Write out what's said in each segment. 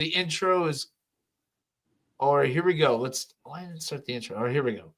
The intro is. All right, here we go. Why didn't it start the intro? All right, here we go.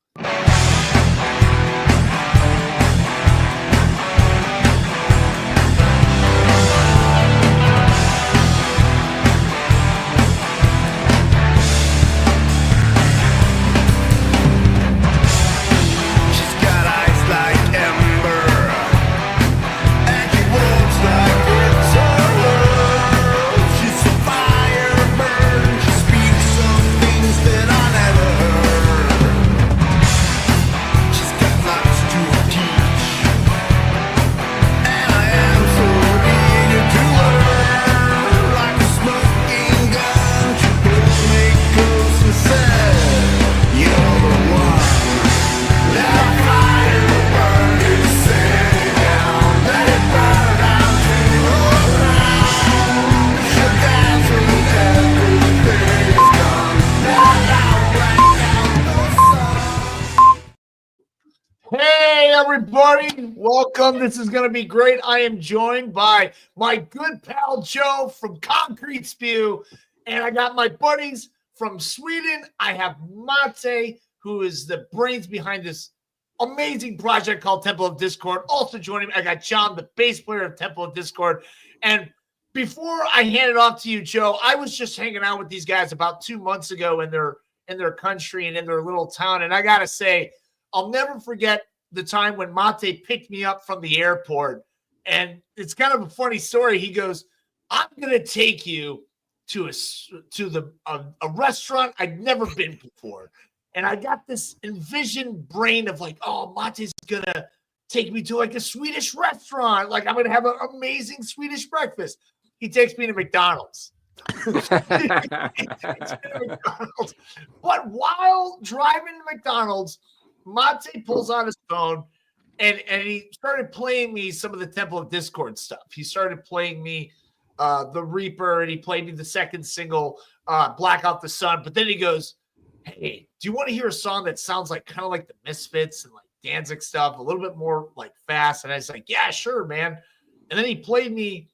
Hey, everybody. Welcome. This is going to be great. I am joined by my good pal, Joe from Concrete Spew. And I got my buddies from Sweden. I have Mate, who is the brains behind this amazing project called Temple of Discord. Also joining me, I got John, the bass player of Temple of Discord. And before I hand it off to you, Joe, I was just hanging out with these guys about 2 months ago in their country and in their little town. And I got to say, I'll never forget the time when Mate picked me up from the airport. And it's kind of a funny story. He goes, I'm going to take you to a restaurant I'd never been before. And I got this envisioned brain of like, oh, Mate's going to take me to like a Swedish restaurant. Like I'm going to have an amazing Swedish breakfast. He takes me to McDonald's. But while driving to McDonald's, Mate pulls out his phone and he started playing me some of the Temple of Discord stuff. He started playing me the Reaper, and he played me the second single, Black Out the Sun. But then he goes, hey, do you want to hear a song that sounds like kind of like the Misfits and like Danzig stuff, a little bit more like fast? And I was like, yeah, sure, man. And then he played me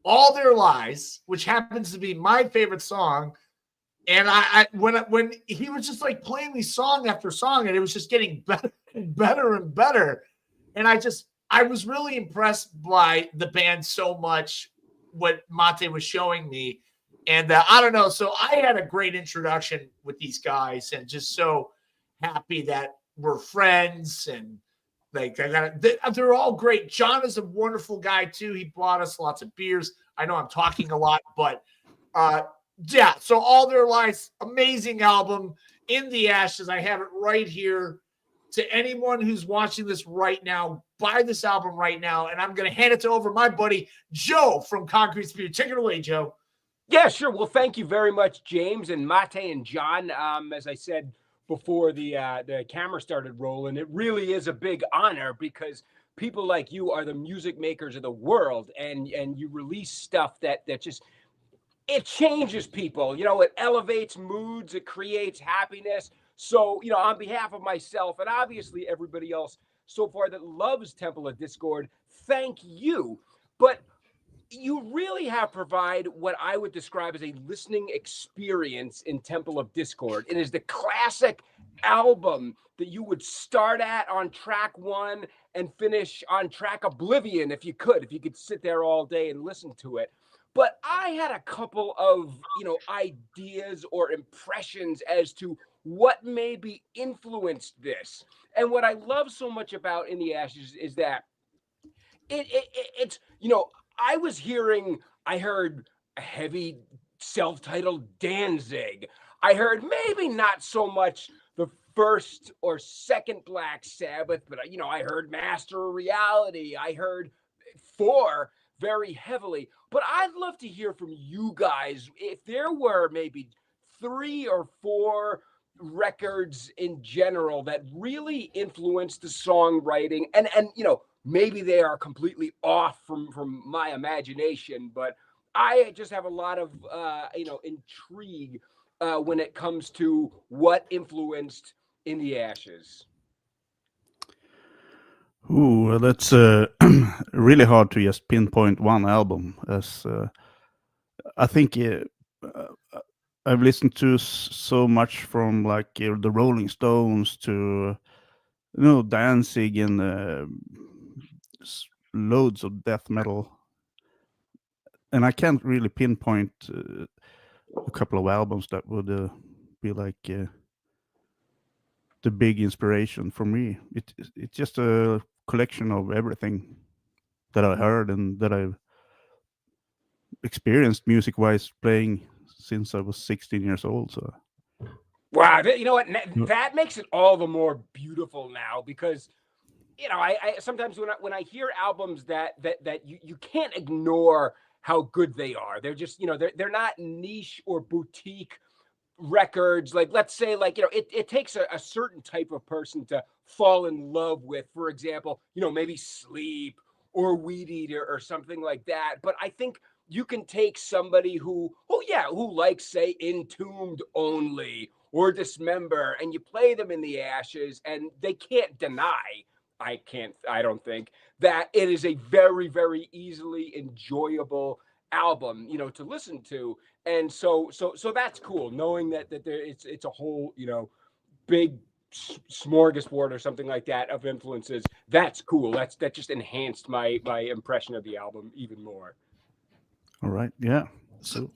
All Their Lies, which happens to be my favorite song. And when he was just like playing me song after song, and it was just getting better and better and better. And I was really impressed by the band so much, what Mate was showing me. And I don't know. So I had a great introduction with these guys and just so happy that we're friends. And like, they're all great. John is a wonderful guy too. He bought us lots of beers. I know I'm talking a lot, but, yeah, so All Their Lives, amazing album, In the Ashes. I have it right here. To anyone who's watching this right now, buy this album right now, and I'm going to hand it over my buddy Joe from Concrete Spew. Take it away, Joe. Yeah, sure. Well, thank you very much, James and Mate and John. As I said before the camera started rolling, it really is a big honor because people like you are the music makers of the world, and you release stuff that just – it changes people, it elevates moods, it creates happiness. So, on behalf of myself and obviously everybody else so far that loves Temple of Discord, thank you. But you really have provided what I would describe as a listening experience in Temple of Discord. It is the classic album that you would start at on track 1 and finish on track Oblivion if you could sit there all day and listen to it. But I had a couple of, ideas or impressions as to what maybe influenced this. And what I love so much about In the Ashes is that it's, I heard a heavy self-titled Danzig. I heard maybe not so much the first or second Black Sabbath, but, I heard Master of Reality. I heard Four very heavily. But I'd love to hear from you guys if there were maybe 3 or 4 records in general that really influenced the songwriting, and maybe they are completely off from my imagination, but I just have a lot of intrigue when it comes to what influenced In the Ashes. Ooh, that's really hard to just pinpoint one album. As I think I've listened to so much from like the Rolling Stones to Danzig and loads of death metal, and I can't really pinpoint a couple of albums that would be like the big inspiration for me. It's just a collection of everything that I heard and that I've experienced music wise playing since I was 16 years old. So wow, you know what? That makes it all the more beautiful now because I sometimes when I hear albums that you can't ignore how good they are. They're just they're not niche or boutique records. Like let's say it takes a certain type of person to fall in love with, for example, maybe Sleep or Weed Eater or something like that. But I think you can take somebody who likes, say, Entombed only or Dismember, and you play them in the Ashes, and they can't deny, I don't think, that it is a very, very easily enjoyable album, to listen to. And so that's cool, knowing that it's a whole, big smorgasbord or something like that of influences. That's cool. That just enhanced my impression of the album even more. all right, yeah. So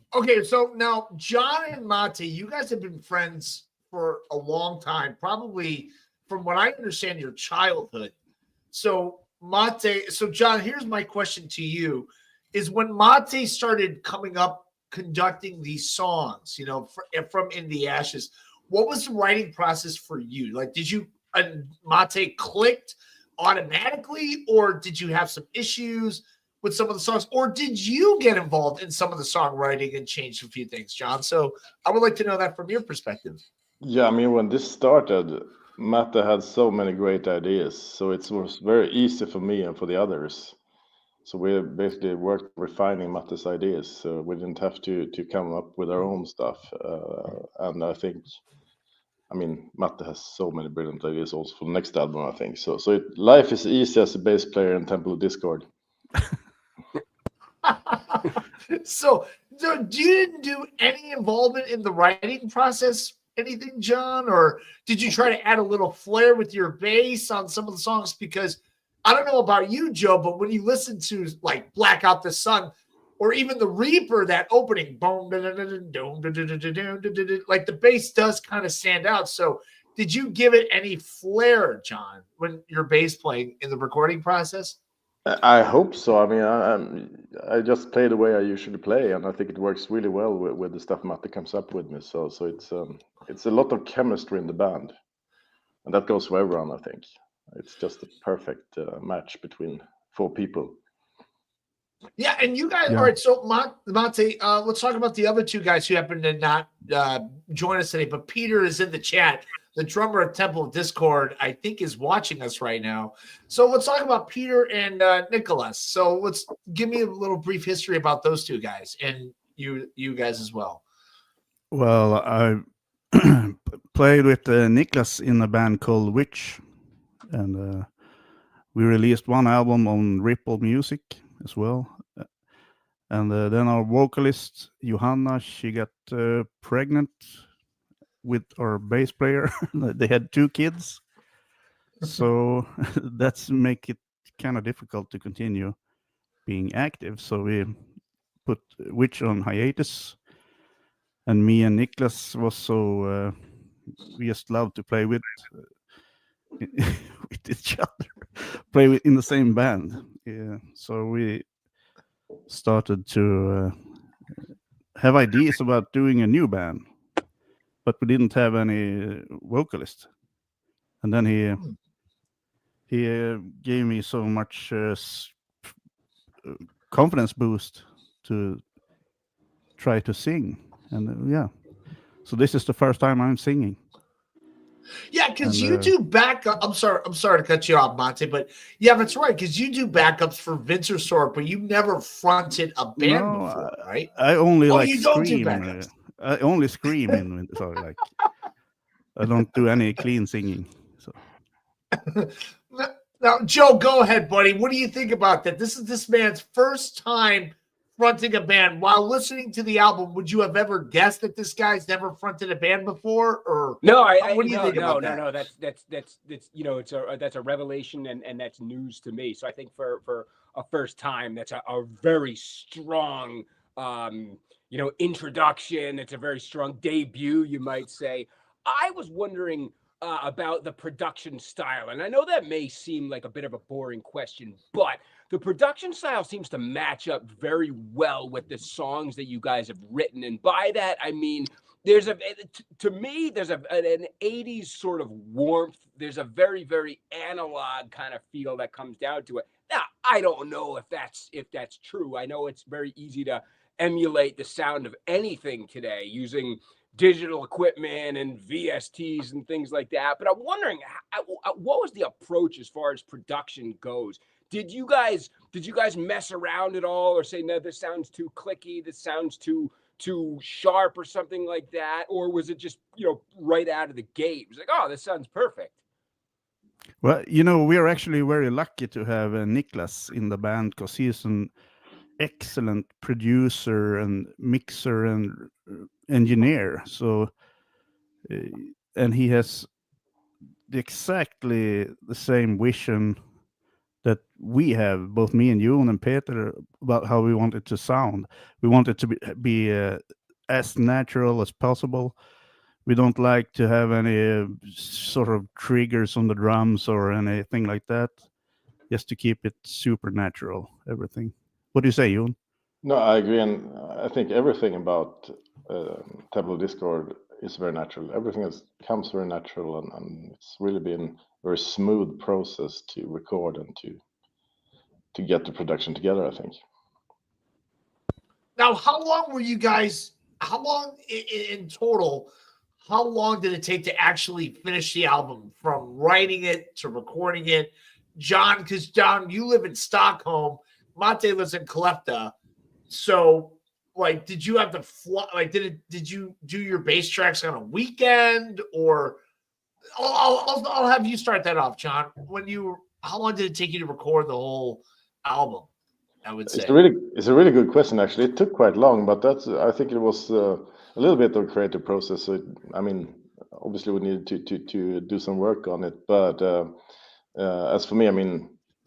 now John and Mate, you guys have been friends for a long time, probably from what I understand, your childhood. So John, here's my question to you: is when Mate started coming up conducting these songs, from In the Ashes, what was the writing process for you? Like, did you and Mate clicked automatically, or did you have some issues with some of the songs, or did you get involved in some of the songwriting and change a few things, John? So I would like to know that from your perspective. Yeah, I mean, when this started, Matte had so many great ideas, so it was very easy for me and for the others. So we basically worked refining Matte's ideas, so we didn't have to come up with our own stuff. And I think, I mean, Matte has so many brilliant ideas also for the next album, I think. So life is easy as a bass player in Temple of Discord. So you didn't do any involvement in the writing process, anything, John? Or did you try to add a little flair with your bass on some of the songs? Because I don't know about you, Joe, but when you listen to like Black Out the Sun or even the Reaper, that opening, like the bass does kind of stand out. So did you give it any flair, John, when you're bass playing in the recording process? I hope so. I mean, I just play the way I usually play, and I think it works really well with the stuff Matte comes up with me. So it's a lot of chemistry in the band, and that goes for everyone. I think it's just a perfect match between four people. Yeah, and you guys, all right. So Mate, let's talk about the other two guys who happen to not join us today. But Peter is in the chat. The drummer of Temple of Discord, I think, is watching us right now. So let's talk about Peter and Nicholas. So let's give me a little brief history about those two guys and you guys as well. Well, I played with Nicholas in a band called Witch, and we released one album on Ripplemusic as well. And then our vocalist Johanna, she got pregnant with our bass player. They had 2 kids, so that's make it kind of difficult to continue being active. So we put Witch on hiatus, and me and Niklas was so we just love to play with with each other, play in the same band. Yeah, so we started to have ideas about doing a new band, but we didn't have any vocalist. And then he gave me so much confidence boost to try to sing. And yeah, so this is the first time I'm singing. Yeah, because you do backup. I'm sorry to cut you off, Monte, but yeah, that's right. Because you do backups for Vintersorg, but you never fronted a band before, right? I only you scream. Don't do backups. I only scream in Vintersorg. Like I don't do any clean singing. So now, Joe, go ahead, buddy. What do you think about that? This is this man's first time fronting a band. While listening to the album, would you have ever guessed that this guy's never fronted a band before? Or no, what do you think about that? No. That's that's a revelation, and that's news to me. So I think for a first time, that's a very strong introduction. It's a very strong debut, you might say. I was wondering about the production style, and I know that may seem like a bit of a boring question, but the production style seems to match up very well with the songs that you guys have written, and by that I mean there's to me there's an 80s sort of warmth. There's a very, very analog kind of feel that comes down to it. Now, I don't know if that's true. I know it's very easy to emulate the sound of anything today using digital equipment and VSTs and things like that. But I'm wondering, what was the approach as far as production goes? Did you guys mess around at all, or say, no, this sounds too clicky, this sounds too sharp, or something like that? Or was it just right out of the gate, it was like, oh, this sounds perfect? Well, we are actually very lucky to have Niklas in the band, because he's an excellent producer and mixer and engineer. So and he has exactly the same vision that we have, both me and Jon and Peter, about how we want it to sound. We want it to be as natural as possible. We don't like to have any sort of triggers on the drums or anything like that, just to keep it super natural, everything. What do you say, Jon? No, I agree, and I think everything about Temple of Discord is very natural. Everything comes very natural, and it's really been a very smooth process to record and to get the production together, I think. Now, how long were you guys? How long in total? How long did it take to actually finish the album, from writing it to recording it? John, because John, you live in Stockholm, Mate lives in Skellefteå. So, like, did you have to fly? Like, did you do your bass tracks on a weekend? Or I'll have you start that off, John. How long did it take you to record the whole album? I would say it's a really good question. Actually, it took quite long, but I think it was a little bit of a creative process. So obviously we needed to do some work on it. But as for me,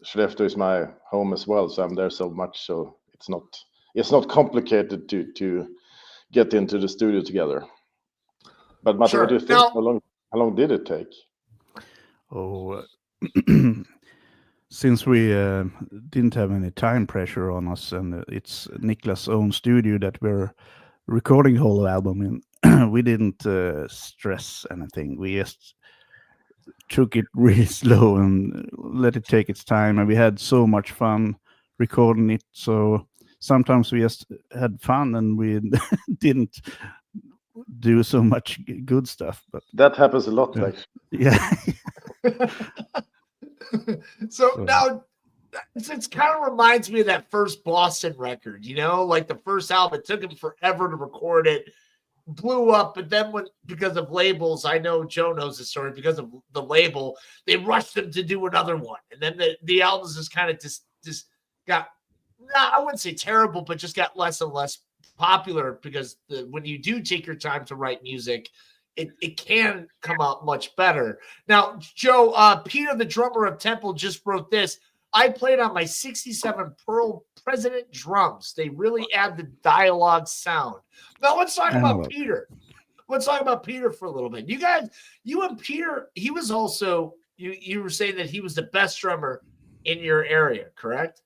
Skellefteå is my home as well, so I'm there so much. So it's not complicated to get into the studio together. But Mate, sure. What do you think? How long did it take? Oh, since we didn't have any time pressure on us, and it's Niklas' own studio that we're recording the whole album in, we didn't stress anything. We just took it really slow and let it take its time. And we had so much fun recording it. So sometimes we just had fun and we didn't do so much good stuff. But that happens a lot, actually. Yeah. So now it kind of reminds me of that first Boston record, like the first album. It took him forever to record it, blew up, but then because of labels, I know Joe knows the story, because of the label, they rushed him to do another one, and then the albums just kind of just got, I wouldn't say terrible, but just got less and less popular, because when you do take your time to write music, it can come out much better. Now, Joe, Peter, the drummer of Temple, just wrote this: I played on my 67 Pearl President drums. They really add the dialogue sound. Now, let's talk about Peter. Let's talk about Peter for a little bit. You and Peter, he was also, you were saying that he was the best drummer in your area, correct?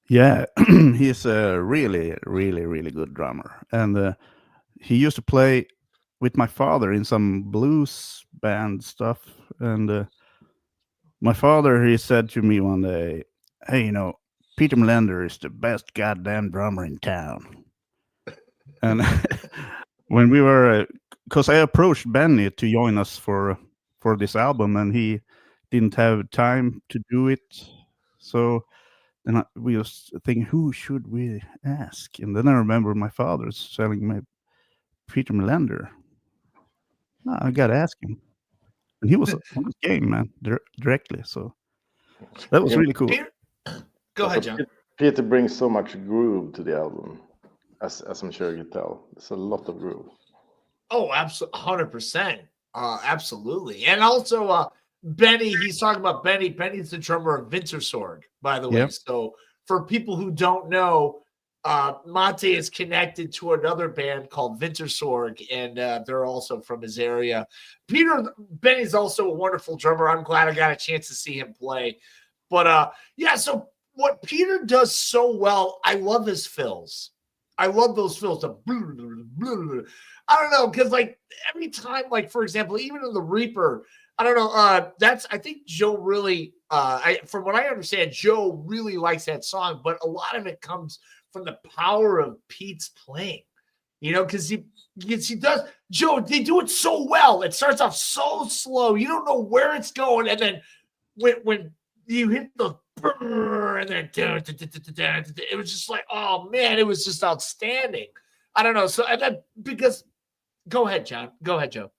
Yeah, he's a really, really, really good drummer. And he used to play with my father in some blues band stuff. And my father, he said to me one day, hey, Peter Melander is the best goddamn drummer in town. And when we were, because I approached Benny to join us for this album, and he didn't have time to do it. So then we was thinking, who should we ask? And then I remember my father telling me, Peter Melander. No, I got to ask him. And he was on the game, man, directly. So that was really cool. Peter, go ahead, John. Peter brings so much groove to the album, as I'm sure you can tell. There's a lot of groove. Oh, absolutely, 100%. Absolutely. And also, Benny, he's talking about Benny. Benny's the drummer of Vintersorg, by the way. Yep. So for people who don't know, Mate is connected to another band called Vintersorg, and they're also from his area. Benny's also a wonderful drummer. I'm glad I got a chance to see him play. But yeah, so what Peter does so well, I love his fills. I love those fills. The I don't know, because like every time, like for example, even in the Reaper, I don't know. I think Joe really, from what I understand, Joe really likes that song, but a lot of it comes from the power of Pete's playing. You know, because he does. Joe, they do it so well. It starts off so slow, you don't know where it's going, and then when you hit the and then it was just like, oh man, it was just outstanding. I don't know. So and then because go ahead, John. Go ahead, Joe.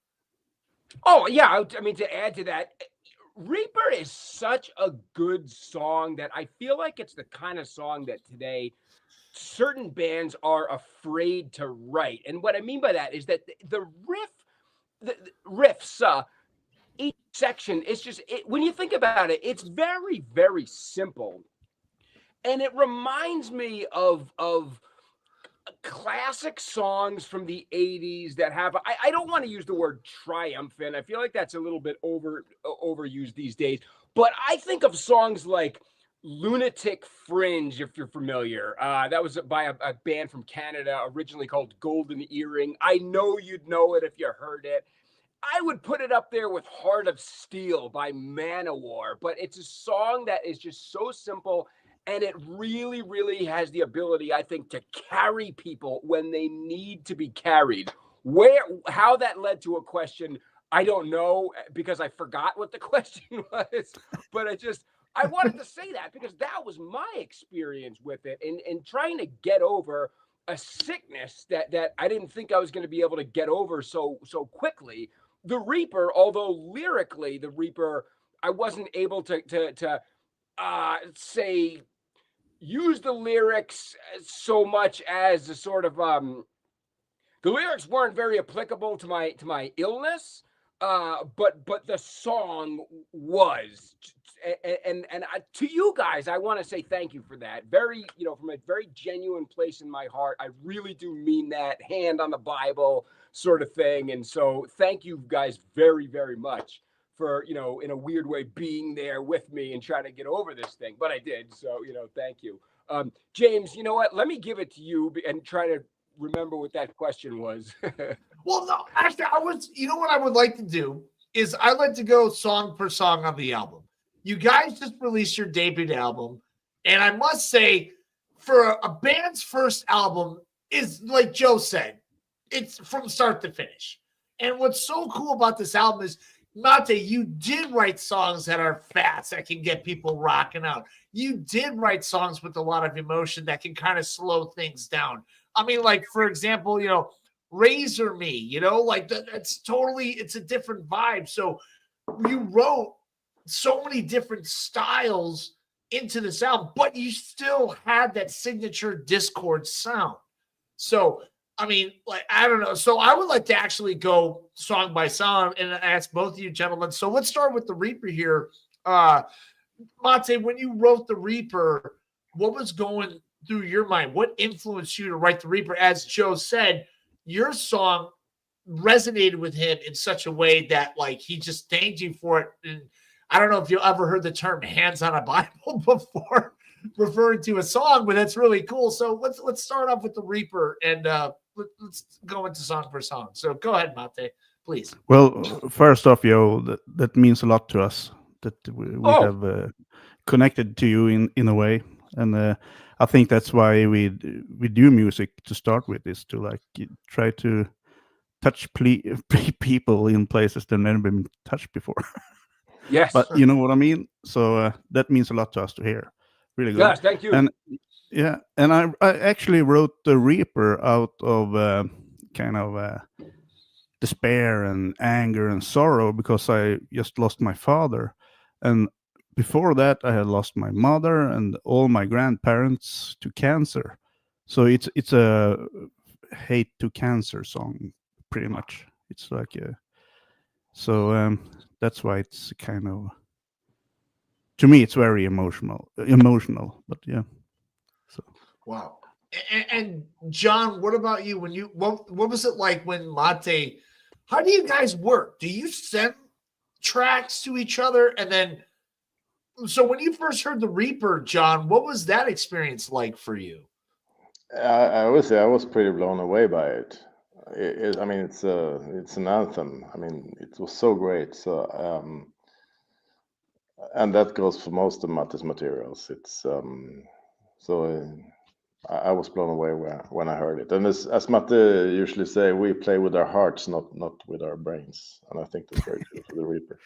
Oh yeah, I mean to add to that, Reaper is such a good song that I feel like it's the kind of song that today certain bands are afraid to write. And what I mean by that is that the riffs, each section is just when you think about it, it's very, very simple. And it reminds me of classic songs from the 80s that have I don't want to use the word triumphant. I feel like that's a little bit overused these days. But I think of songs like Lunatic Fringe, if you're familiar. That was by a band from Canada, originally called Golden Earring. I know you'd know it if you heard it. I would put it up there with Heart of Steel by Manowar, but it's a song that is just so simple, and it really, really has the ability, I think, to carry people when they need to be carried. How that led to a question, I don't know, because I forgot what the question was, but I wanted to say that because that was my experience with it, and trying to get over a sickness that I didn't think I was going to be able to get over so quickly. The Reaper, although lyrically, the Reaper, I wasn't able to say use the lyrics so much as a sort of the lyrics weren't very applicable to my illness, but the song was. And to you guys, I want to say thank you for that. Very, from a very genuine place in my heart, I really do mean that. Hand on the Bible sort of thing. And so thank you guys very, very much for, in a weird way, being there with me and trying to get over this thing. But I did. So, thank you. James, you know what? Let me give it to you and try to remember what that question was. Well, no, actually, what I would like to do is I'd like to go song per song on the album. You guys just released your debut album, and I must say, for a band's first album, is like Joe said, it's from start to finish. And what's so cool about this album is, Mate, you did write songs that are fast, that can get people rocking out. You did write songs with a lot of emotion that can kind of slow things down. I mean, like, for example, Razor Me, like it's a different vibe. So you wrote so many different styles into this album, but you still had that signature Discord sound. So, I mean, like, I don't know. So I would like to actually go song by song and ask both of you gentlemen. So let's start with the Reaper here. Mate, when you wrote the Reaper, what was going through your mind? What influenced you to write the Reaper? As Joe said, your song resonated with him in such a way that, like, he just thanked you for it. And I don't know if you ever heard the term "hands on a Bible" before, referring to a song, but that's really cool. So let's start off with the Reaper and let's go into song per song. So go ahead, Mate, please. Well, first off, that means a lot to us that we have connected to you in a way, and I think that's why we do music to start with, is to like try to touch people in places they've never been touched before. Yes, but you know what I mean. So that means a lot to us to hear. Really good. Yes, thank you. And yeah, and I actually wrote the Reaper out of kind of despair and anger and sorrow because I just lost my father, and before that, I had lost my mother and all my grandparents to cancer. So it's a hate to cancer song, pretty much. It's like that's why it's kind of, to me, it's very emotional. But yeah. So Wow. And John, what about you? When you what was it like when Mate? How do you guys work? Do you send tracks to each other, and then? So when you first heard the Reaper, John, what was that experience like for you? I would say I was pretty blown away by it. I mean, it's an anthem. I mean, it was so great. So, and that goes for most of Matte's materials. It's I was blown away when I heard it. And as Matte usually say, we play with our hearts, not with our brains. And I think that's very true for the Reaper.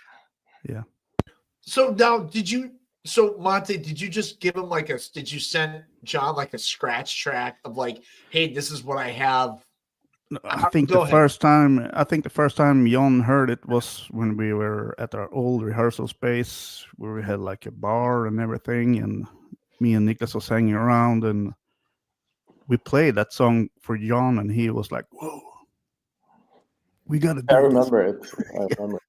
yeah. So now, so Monte, did you just give him did you send John like a scratch track of like, hey, this is what I have? I think Go the ahead. first time Jon heard it was when we were at our old rehearsal space where we had like a bar and everything, and me and Niklas was hanging around, and we played that song for Jon, and he was like, "Whoa, we gotta do I this." remember it. I remember.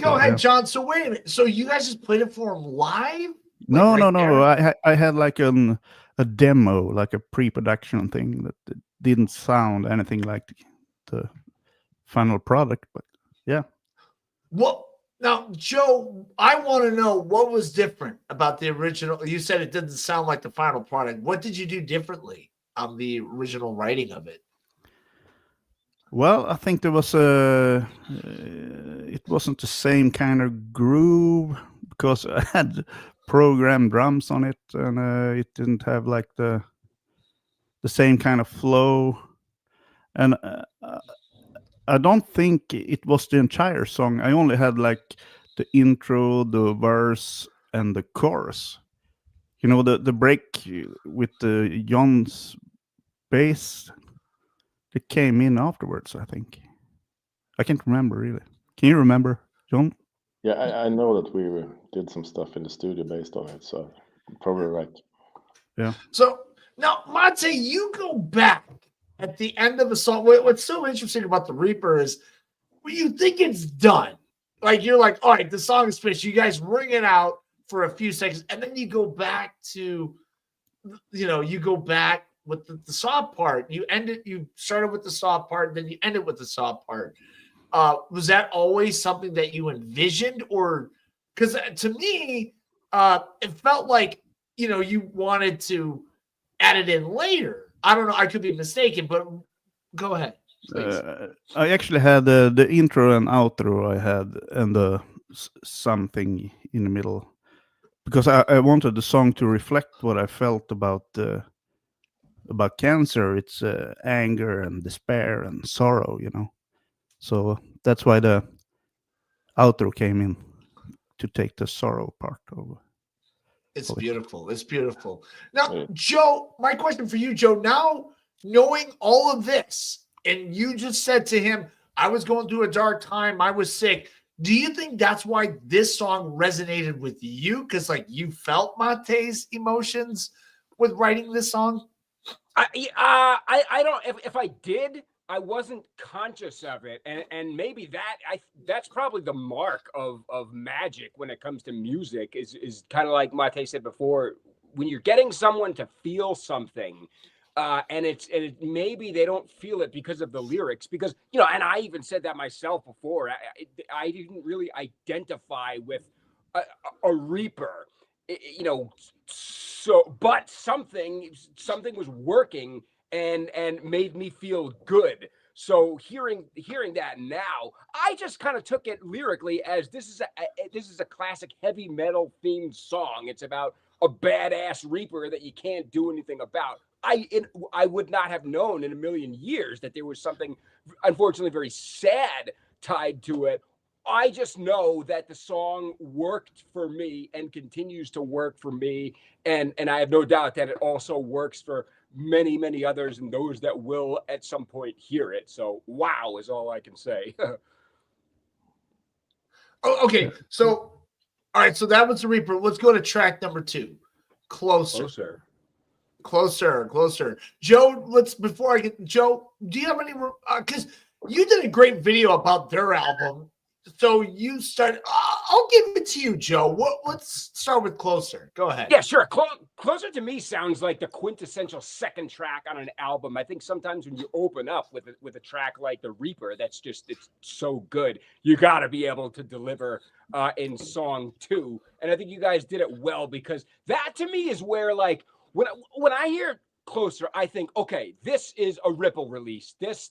Go ahead, yeah. John. So wait a minute. So you guys just played it for him live? No, right no. there? I had like a demo, like a pre-production thing that didn't sound anything like the final product, but yeah. Well, now, Joe, I want to know what was different about the original. You said it didn't sound like the final product. What did you do differently on the original writing of it? Well, I think there was it wasn't the same kind of groove because I had programmed drums on it, and it didn't have like the same kind of flow. And I don't think it was the entire song. I only had like the intro, the verse, and the chorus. You know, the break with the Jon's bass that came in afterwards, I think. I can't remember really. Can you remember, Jon? Yeah, I know that we did some stuff in the studio based on it, so probably right. Yeah. So now, Monte, you go back at the end of the song. What's so interesting about the Reaper is when you think it's done, like you're like, all right, the song is finished. You guys ring it out for a few seconds, and then you go back to, you go back with the soft part. You started with the soft part, then you ended with the soft part. Was that always something that you envisioned, or because to me, it felt like you wanted to add it in later? I don't know. I could be mistaken, but go ahead, please. I actually had the intro and outro I had, and the something in the middle, because I wanted the song to reflect what I felt about cancer. It's anger and despair and sorrow, So that's why the outro came in to take the sorrow part over. It's beautiful. It's beautiful. Now, Yeah. Joe, my question for you, Joe, now knowing all of this, and you just said to him, I was going through a dark time, I was sick. Do you think that's why this song resonated with you? Because like you felt Mate's emotions with writing this song? I don't. If I did, I wasn't conscious of it, and maybe that's probably the mark of magic when it comes to music. Is kind of like Mate said before, when you're getting someone to feel something. And maybe they don't feel it because of the lyrics, because and I even said that myself before. I didn't really identify with a Reaper, so but something was working and made me feel good. So hearing that now, I just kind of took it lyrically as this is a classic heavy metal themed song. It's about a badass Reaper that you can't do anything about. I would not have known in a million years that there was something, unfortunately, very sad tied to it. I just know that the song worked for me and continues to work for me, and I have no doubt that it also works for many others and those that will at some point hear it. So wow is all I can say. Oh, okay. So All right, so that was the Reaper. Let's go to track number 2. Closer. Joe, before I get Joe, do you have any? Because you did a great video about their album, so you started. I'll give it to you, Joe. Let's start with Closer. Go ahead. Yeah, sure. Closer to me sounds like the quintessential second track on an album. I think sometimes when you open up with a track like The Reaper, it's so good. You got to be able to deliver in song 2, and I think you guys did it well, because that to me is where, like, when I hear Closer, I think, okay, this is a Ripple release. This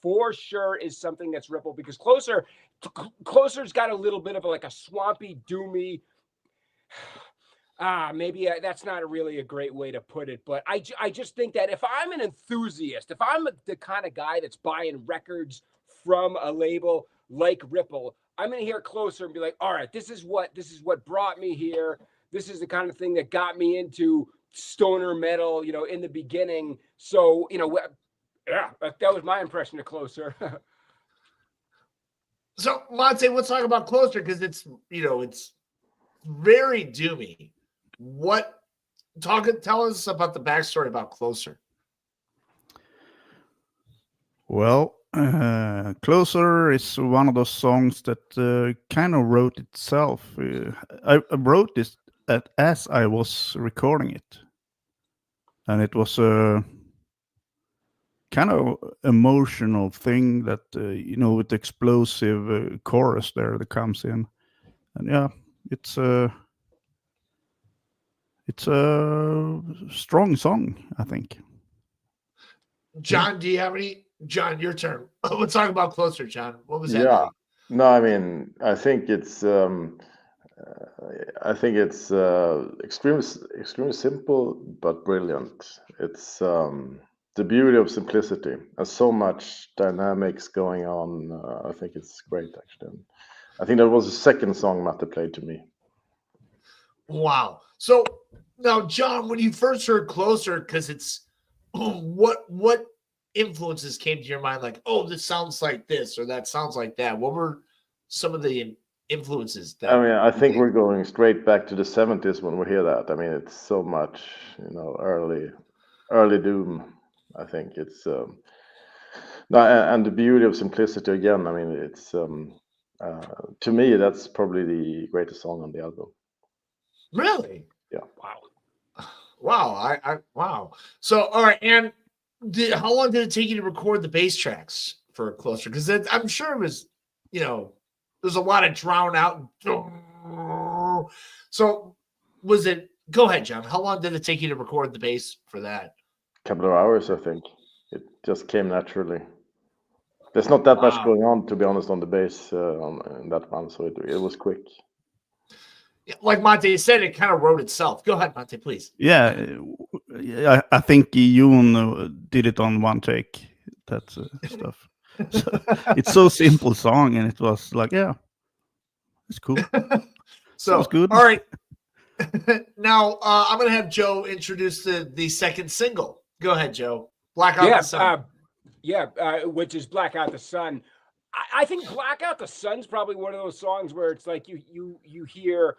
for sure is something that's Ripple, because Closer's got a little bit of a swampy, doomy. Maybe that's not really a great way to put it, but I just think that if I'm an enthusiast, if I'm the kind of guy that's buying records from a label like Ripple, I'm gonna hear Closer and be like, all right, this is what brought me here. This is the kind of thing that got me into stoner metal, in the beginning. So, yeah, that was my impression of Closer. So, Monte, let's talk about Closer, because it's very doomy. Tell us about the backstory about Closer. Well, Closer is one of those songs that kind of wrote itself. I wrote this as I was recording it. And it was a kind of emotional thing that, with the explosive chorus there that comes in. And yeah, it's a strong song, I think. John, do you have any? John, your turn. Let's talk about Closer, John. What was that? Yeah. No, I mean, I think it's extremely simple but brilliant. It's the beauty of simplicity and so much dynamics going on. I think it's great, actually. I think that was the second song Matte played to me. Wow. So now, John, when you first heard Closer, because it's what influences came to your mind? Like, oh, this sounds like this, or that sounds like that. What were some of the influences? I think we're going straight back to the 70s when we hear that. I mean, it's so much, early doom. I think it's and the beauty of simplicity again. I mean, it's to me that's probably the greatest song on the album. Really? Yeah. Wow. Wow. So, all right, and how long did it take you to record the bass tracks for Closer? Because I'm sure it was, there's a lot of drown out. So was it? Go ahead, John. How long did it take you to record the bass for that? A couple of hours, I think. It just came naturally. There's not that much going on, to be honest, on the bass on that one, so it was quick. Like Monte said, it kind of wrote itself. Go ahead, Monte, please. Yeah, I think Jon did it on one take. That stuff. So, it's so simple song, and it was like, yeah, it's cool. So it's good. All right. Now I'm gonna have Joe introduce the second single. Go ahead, Joe. Blackout the Sun. Which is Blackout the Sun. I think Blackout the Sun's probably one of those songs where it's like you hear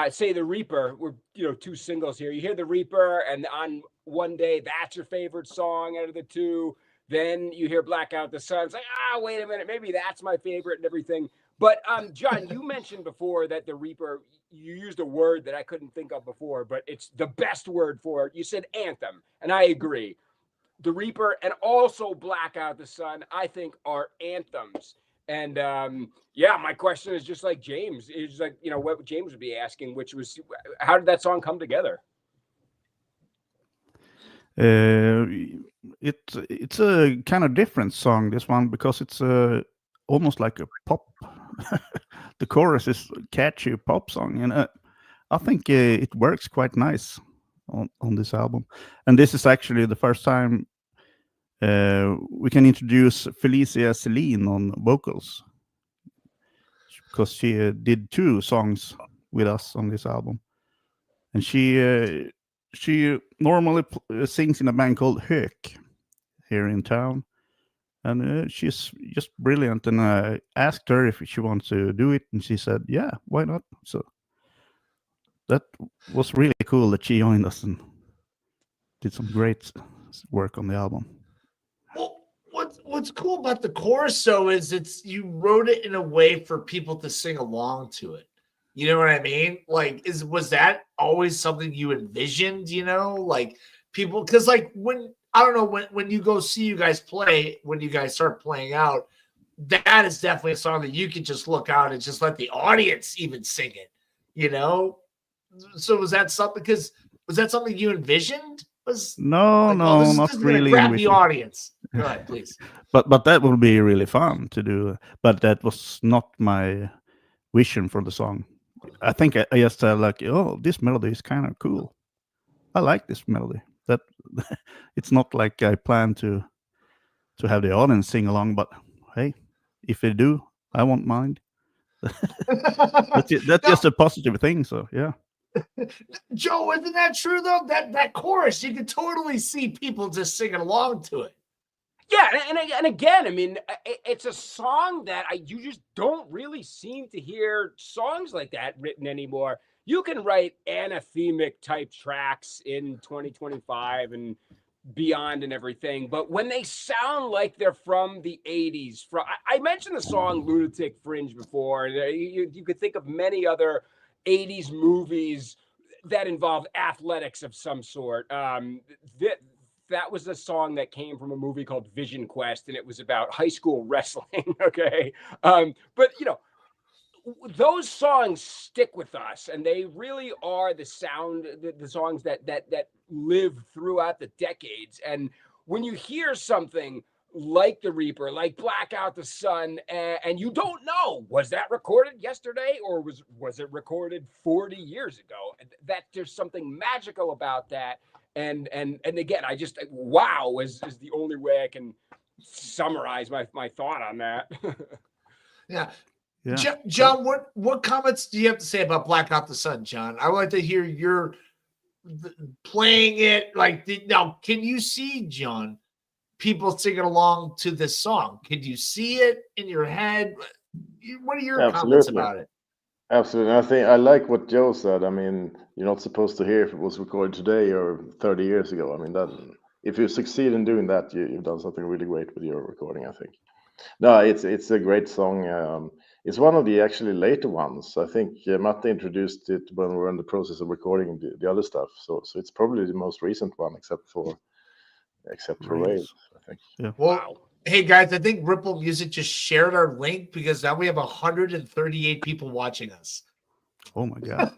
say The Reaper. We're 2 singles here. You hear The Reaper, and on one day that's your favorite song out of the 2. Then you hear Blackout the Sun. It's like, wait a minute, maybe that's my favorite and everything. But John, you mentioned before that The Reaper, you used a word that I couldn't think of before, but it's the best word for it. You said anthem, and I agree. The Reaper and also Blackout the Sun, I think, are anthems. And my question is just like James. It's like, what James would be asking, which was, how did that song come together? It's a kind of different song, this one, because it's almost like a pop. The chorus is catchy pop song, and I think it works quite nice on this album. And this is actually the first time we can introduce Felicia Celine on vocals, because she did 2 songs with us on this album, and she normally sings in a band called Höök here in town, and she's just brilliant. And I asked her if she wants to do it, and she said, "Yeah, why not?" So that was really cool that she joined us and did some great work on the album. Well, what's cool about the chorus though is you wrote it in a way for people to sing along to it. You know what I mean? Like, was that always something you envisioned? You know, like people, because like when I don't know when you go see you guys play, when you guys start playing out, that is definitely a song that you can just look out and just let the audience even sing it. You know, so was that something? Because was that something you envisioned? Was No, like, no, this not is going to really grab the envisioned. audience. Go ahead, please. But that would be really fun to do. But that was not my vision for the song. I think I just said like, oh, this melody is kind of cool. I like this melody. That it's not like I plan to have the audience sing along, but hey, if they do, I won't mind. That's just a positive thing. So yeah. Joe, isn't that true though? That chorus, you can totally see people just singing along to it. Yeah, and again, I mean, it's a song that you just don't really seem to hear songs like that written anymore. You can write anathemic type tracks in 2025 and beyond and everything, but when they sound like they're from the 80s, I mentioned the song Lunatic Fringe before, and you could think of many other 80s movies that involve athletics of some sort. That was a song that came from a movie called Vision Quest, and it was about high school wrestling. Okay. But you know, those songs stick with us, and they really are the sound, the songs that live throughout the decades. And when you hear something like The Reaper, like Black Out the Sun, and you don't know, was that recorded yesterday or was it recorded 40 years ago? That there's something magical about that. And again, I just, wow is the only way I can summarize my thought on that. Yeah. Yeah. John, what comments do you have to say about Black Out the Sun, John? I would like to hear your playing it. Like, now, can you see, John, people singing along to this song? Can you see it in your head? What are your comments about it? Absolutely. I think I like what Joe said. I mean, you're not supposed to hear if it was recorded today or 30 years ago. I mean, that if you succeed in doing that, you've done something really great with your recording, I think. No, it's a great song. It's one of the actually later ones. I think Matte introduced it when we were in the process of recording the other stuff. So it's probably the most recent one, except for Rails, I think. Yeah. Well, Wow. hey guys, I think Ripplemusic just shared our link because now we have 138 people watching us. Oh my God.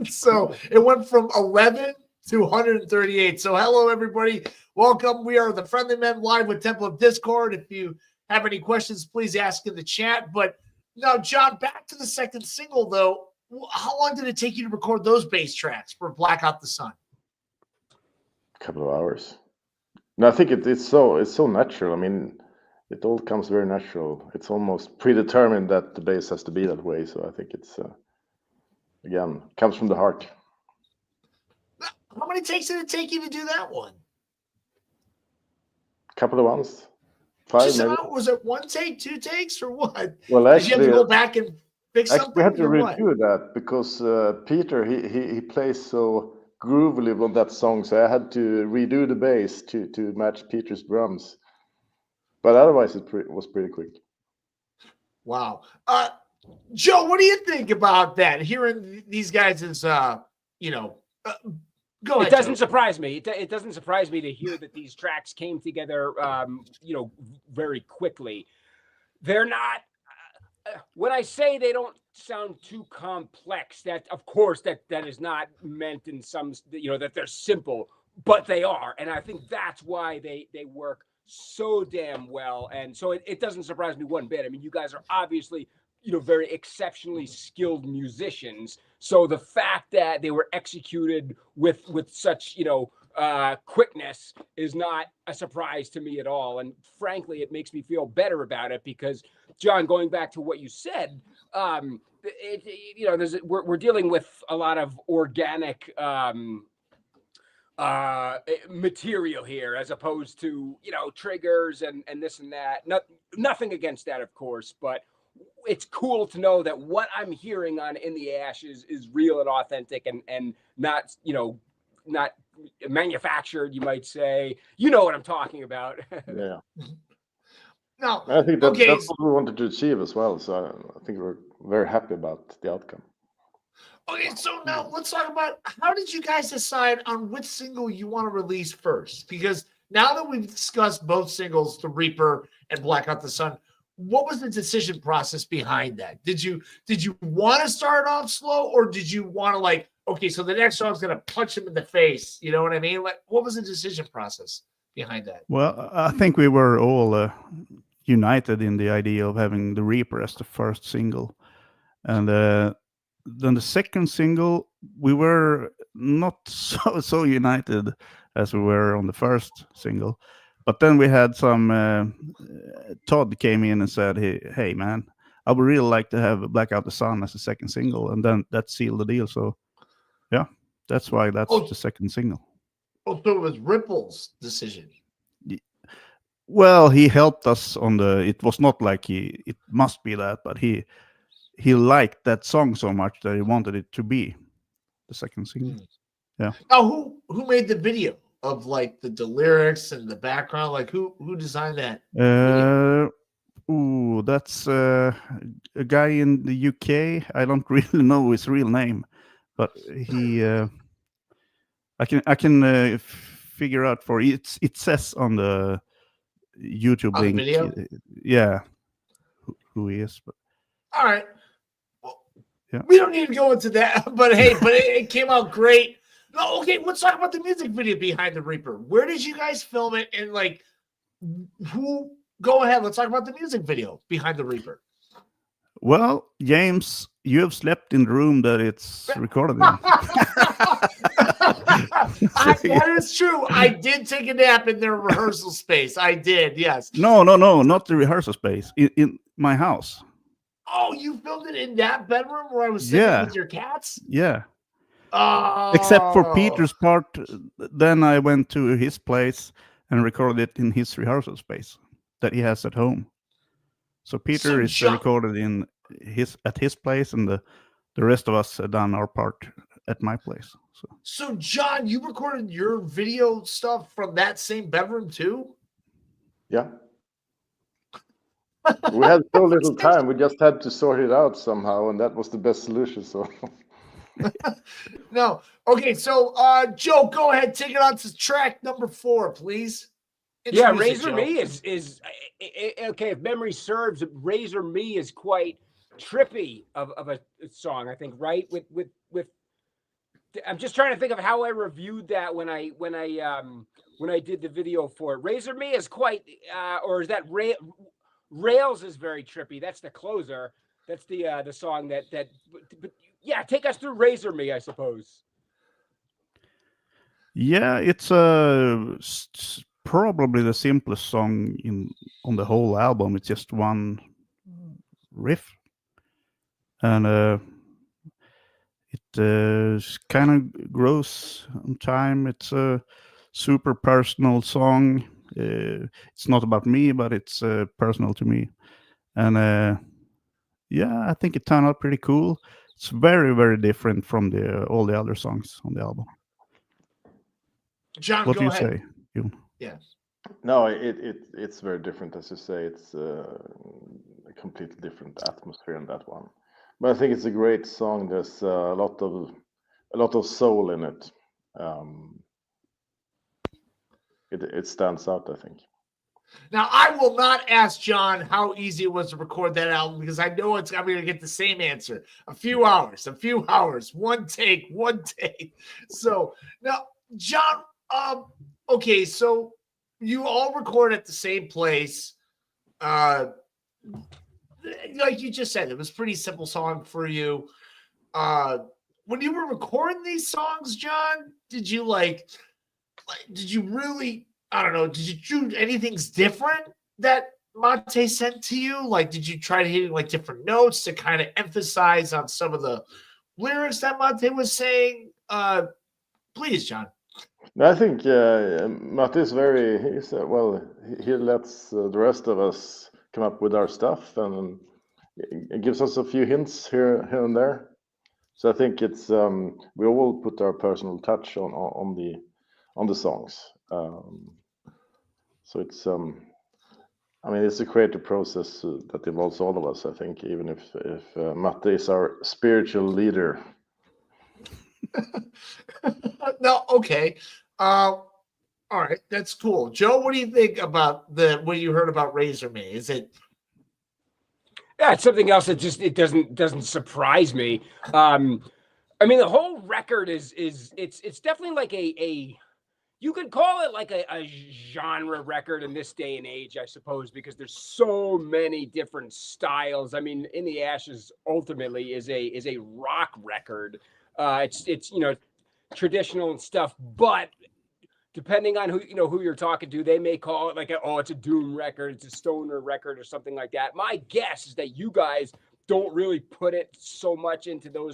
So it went from 11 to 138. So hello, everybody. Welcome. We are the Friendly Men live with Temple of Discord. If you have any questions, please ask in the chat. But now, John, back to the second single, though. How long did it take you to record those bass tracks for Black Out the Sun? A couple of hours. No, I think it's so natural. I mean, it all comes very natural. It's almost predetermined that the bass has to be that way. So I think it's again comes from the heart. How many takes did it take you to do that one? A couple of ones, 5 maybe. Was it one take, 2 takes, or what? Well, Did you have to actually, go back and fix something? we had to or what? redo that because Peter he plays so groovily on that song, so I had to redo the bass to match Peter's drums. But otherwise, was pretty quick. Wow. Joe, what do you think about that? Hearing these guys is, go ahead. It doesn't Joe. surprise me. It doesn't surprise me to hear that these tracks came together, very quickly. They're not. When I say they don't sound too complex, that of course that is not meant in some, that they're simple, but they are, and I think that's why they work so damn well. And so it doesn't surprise me one bit. I mean, you guys are obviously very exceptionally skilled musicians. So the fact that they were executed with such, quickness is not a surprise to me at all. And frankly, it makes me feel better about it because, John, going back to what you said, we're dealing with a lot of organic material here, as opposed to, you know, triggers and this and that. Nothing against that, of course, but it's cool to know that what I'm hearing on In the Ashes is real and authentic, and not, you know, not manufactured, you might say. You know what I'm talking about. Yeah. No, I think okay. that's what we wanted to achieve as well. So I think we're very happy about the outcome. Okay, so now let's talk about, how did you guys decide on which single you want to release first? Because now that we've discussed both singles, The Reaper and Black Out the Sun, what was the decision process behind that? Did you want to start off slow, or did you want to, like, okay, so the next song's gonna punch him in the face? You know what I mean? Like, what was the decision process behind that? Well, I think we were all united in the idea of having The Reaper as the first single. And then the second single, we were not so united as we were on the first single. But then we had some, Todd came in and said, hey man, I would really like to have Black Out the Sun as the second single. And then that sealed the deal. So yeah, that's why that's the second single. Oh, so it was Ripple's decision. Well, he helped us on it was not like it must be that, but he liked that song so much that he wanted it to be the second single. Yeah. Now, who made the video of, like, the lyrics and the background? Like, who designed that? That's a guy in the UK. I don't really know his real name, but he I can figure out for it. It says on the YouTube link. Video? Yeah, who he is. But all right. Well, yeah. We don't need to go into that, but hey, it came out great. No, okay, let's talk about the music video behind The Reaper. Where did you guys film it? And, like, who? Go ahead. Let's talk about the music video behind The Reaper. Well, James, you have slept in the room that it's recorded in. That is true. I did take a nap in their rehearsal space. I did, yes. No, not the rehearsal space. In my house. Oh, you filmed it in that bedroom where I was sitting with your cats? Yeah. Oh. Except for Peter's part, then I went to his place and recorded it in his rehearsal space that he has at home. So Peter is recorded at his place, and the rest of us done our part at my place. So John, you recorded your video stuff from that same bedroom too? Yeah. We had so little time. We just had to sort it out somehow, and that was the best solution. So. No. Okay, so Joe, go ahead, take it on to track number 4, please. Yeah, Razor Me is okay. If memory serves, Razor Me is quite trippy of a song, I think, right? With I'm just trying to think of how I reviewed that when I did the video for it. Razor Me is quite, or is that Rails is very trippy. That's the closer. That's the song that. But yeah, take us through Razor Me, I suppose. Yeah, it's probably the simplest song on the whole album. It's just one riff, and it kind of grows on time. It's a super personal song. It's not about me, but it's personal to me, and yeah, I think it turned out pretty cool. It's very, very different from all the other songs on the album. John, what go do you ahead. say, Jon? Yeah. No, it's very different, as you say. It's a completely different atmosphere in that one. But I think it's a great song. There's a lot of soul in it. It stands out, I think. Now, I will not ask John how easy it was to record that album, because I know I'm going to get the same answer. A few hours, one take. So now, John, okay, so you all record at the same place. Like you just said, it was a pretty simple song for you. When you were recording these songs, John, did you really, I don't know, did you do anything different that Mate sent to you? Like, did you try to hit like different notes to kind of emphasize on some of the lyrics that Mate was saying? Please, John. I think Matt is very. He's well. He lets the rest of us come up with our stuff, and it gives us a few hints here and there. So I think it's we all put our personal touch on the songs. So it's I mean, it's a creative process that involves all of us. I think, even if Matte is our spiritual leader. No, okay. All right, that's cool. Joe, what do you think about what you heard about Razor Me? Is it? Yeah, it's something else that just it doesn't surprise me. I mean, the whole record is it's definitely like a you could call it like a genre record in this day and age, I suppose, because there's so many different styles. I mean, In the Ashes ultimately is a rock record. It's traditional and stuff, but depending on who you're talking to, they may call it like it's a doom record, it's a stoner record, or something like that. My guess is that you guys don't really put it so much into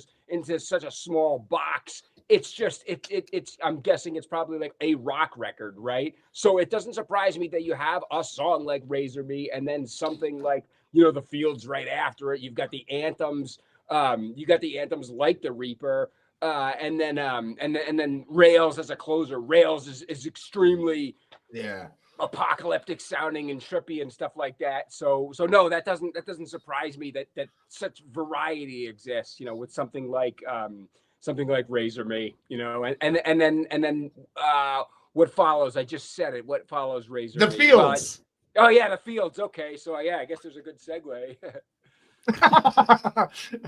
such a small box. It's just it's I'm guessing it's probably like a rock record, right? So it doesn't surprise me that you have a song like Razor Me and then something like The Fields right after it. You've got the anthems. You got the anthems like The Reaper. And then Rails as a closer. Rails is extremely apocalyptic sounding and trippy and stuff like that. So no, that doesn't surprise me that such variety exists. With something like Razor Me. And then what follows? I just said it. What follows Razor Me? The Fields. Oh yeah, The Fields. Okay, so yeah, I guess there's a good segue.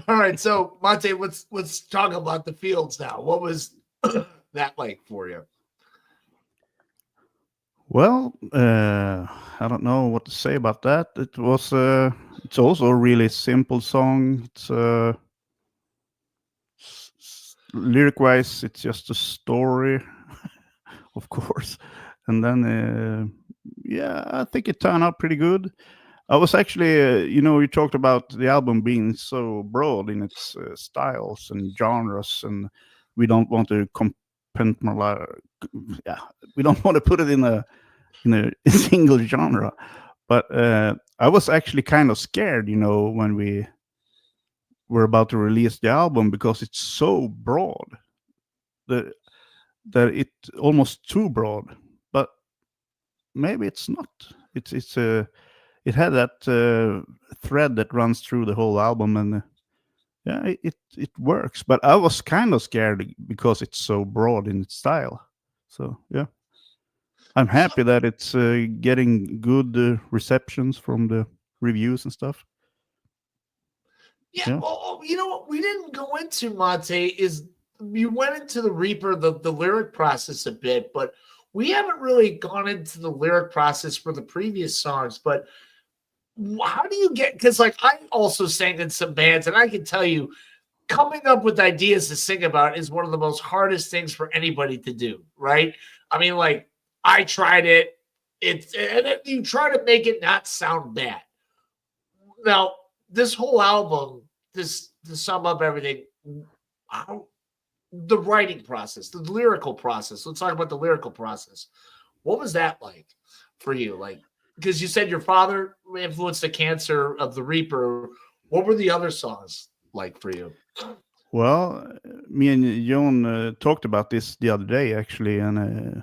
All right, so Monte, let's talk about The Fields now. What was that like for you? Well, I don't know what to say about that. It was it's also a really simple song. It's lyric wise, it's just a story, of course. And then yeah, I think it turned out pretty good. I was actually, you talked about the album being so broad in its styles and genres, and we don't want to yeah, we don't want to put it in a single genre. But I was actually kind of scared, when we were about to release the album, because it's so broad that it almost too broad. But maybe it's not. It's it had that thread that runs through the whole album, and yeah, it works. But I was kind of scared because it's so broad in its style. So yeah, I'm happy that it's getting good receptions from the reviews and stuff. Yeah. Well, you know what we didn't go into, Monte, is you went into the Reaper, the lyric process a bit, but we haven't really gone into the lyric process for the previous songs. But how do you get? Because like I also sang in some bands, and I can tell you, coming up with ideas to sing about is one of the most hardest things for anybody to do, right? I mean, like I tried it. And you try to make it not sound bad. Now, this whole album, to sum up everything, how the writing process, the lyrical process. Let's talk about the lyrical process. What was that like for you? Like, because you said your father influenced the Cancer of the Reaper. What were the other songs like for you? Well, me and Jon talked about this the other day, actually, and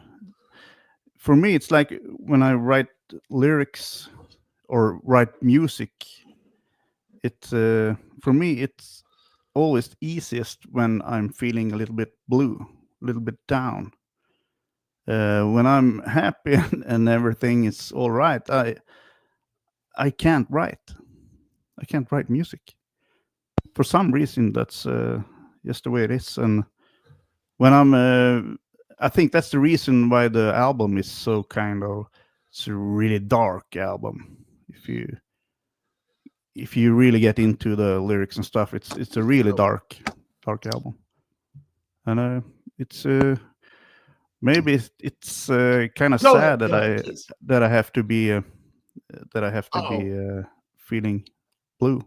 for me, it's like when I write lyrics or write music, for me it's always easiest when I'm feeling a little bit blue, a little bit down. When I'm happy and everything is all right, I can't write. I can't write music. For some reason, that's just the way it is. And when I think that's the reason why the album is so it's a really dark album. If you really get into the lyrics and stuff, it's a really dark album. And it's maybe it's kind of sad that I have to be feeling blue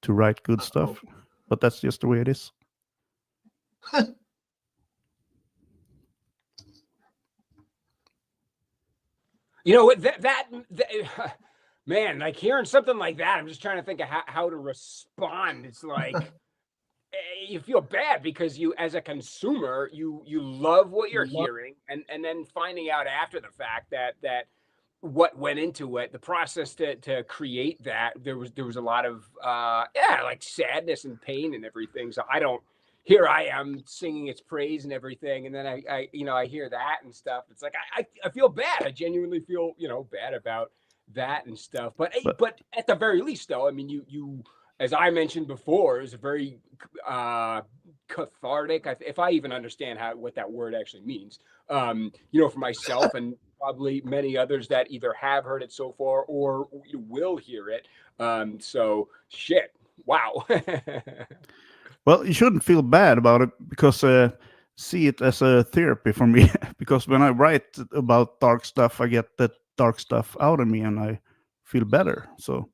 to write good stuff, but that's just the way it is. You know what? That man, like hearing something like that, I'm just trying to think of how to respond. It's like you feel bad because you, as a consumer, you love what you're hearing, and then finding out after the fact that what went into it, the process to create that, there was a lot of like sadness and pain and everything. So here I am singing its praise and everything, and then I hear that and stuff. It's like I feel bad. I genuinely feel bad about that and stuff. But at the very least, though, I mean, you as I mentioned before, is a very cathartic. If I even understand what that word actually means, for myself and probably many others that either have heard it so far or will hear it. So shit. Wow. Well, you shouldn't feel bad about it because see it as a therapy for me. Because when I write about dark stuff, I get that dark stuff out of me and I feel better. So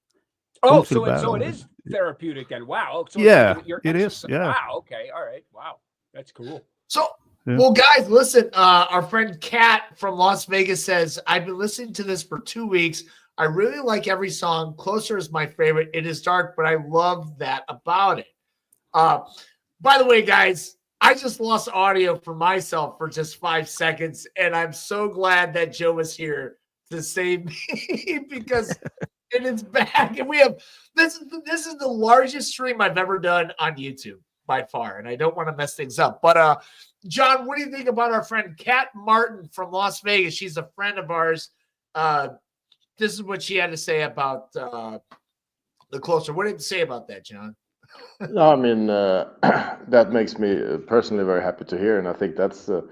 so it is therapeutic then. Wow. So yeah, it's like it is. Yeah. Wow. Okay. All right. Wow. That's cool. So, well, guys, listen. Our friend Kat from Las Vegas says, "I've been listening to this for 2 weeks. I really like every song. Closer is my favorite. It is dark, but I love that about it." By the way, guys, I just lost audio for myself for just 5 seconds, and I'm so glad that Joe was here to save me because it is back. And we have this is the largest stream I've ever done on YouTube by far, and I don't want to mess things up. But John, what do you think about our friend Kat Martin from Las Vegas? She's a friend of ours. This is what she had to say about the Closer. What did you say about that, John? No, I mean, that makes me personally very happy to hear. And I think that's a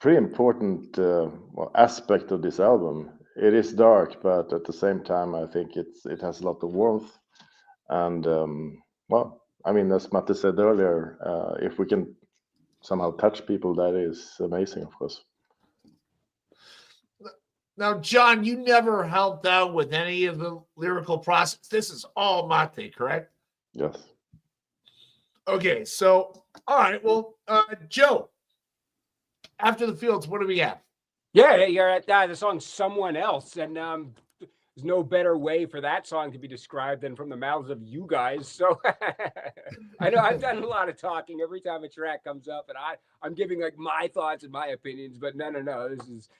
pretty important aspect of this album. It is dark, but at the same time, I think it has a lot of warmth. And, I mean, as Matti said earlier, if we can somehow touch people, that is amazing, of course. Now, John, you never helped out with any of the lyrical process. This is all Mate, correct? Yes. Okay, so, all right. Well, Joe, After the Fields, what do we have? Yeah, you're at the song Someone Else. And there's no better way for that song to be described than from the mouths of you guys. So I know I've done a lot of talking every time a track comes up, and I'm giving like my thoughts and my opinions, but no. This is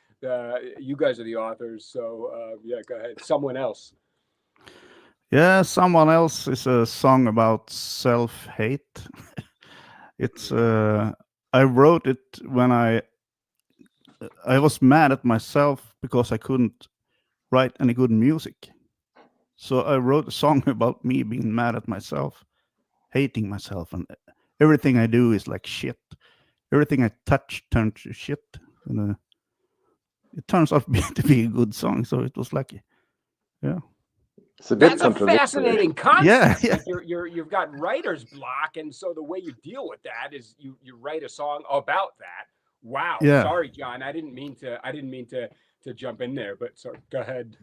you guys are the authors. So yeah, go ahead. Someone Else. Yeah, Someone Else is a song about self-hate. It's I wrote it when I was mad at myself because I couldn't write any good music. So I wrote a song about me being mad at myself, hating myself, and everything I do is like shit. Everything I touch turns to shit. And it turns out to be a good song. So it was lucky. Yeah. That's a fascinating concept. Yeah. Like you've got writer's block, and so the way you deal with that is you write a song about that. Wow. Yeah. Sorry, John. I didn't mean to jump in there, but sorry. Go ahead.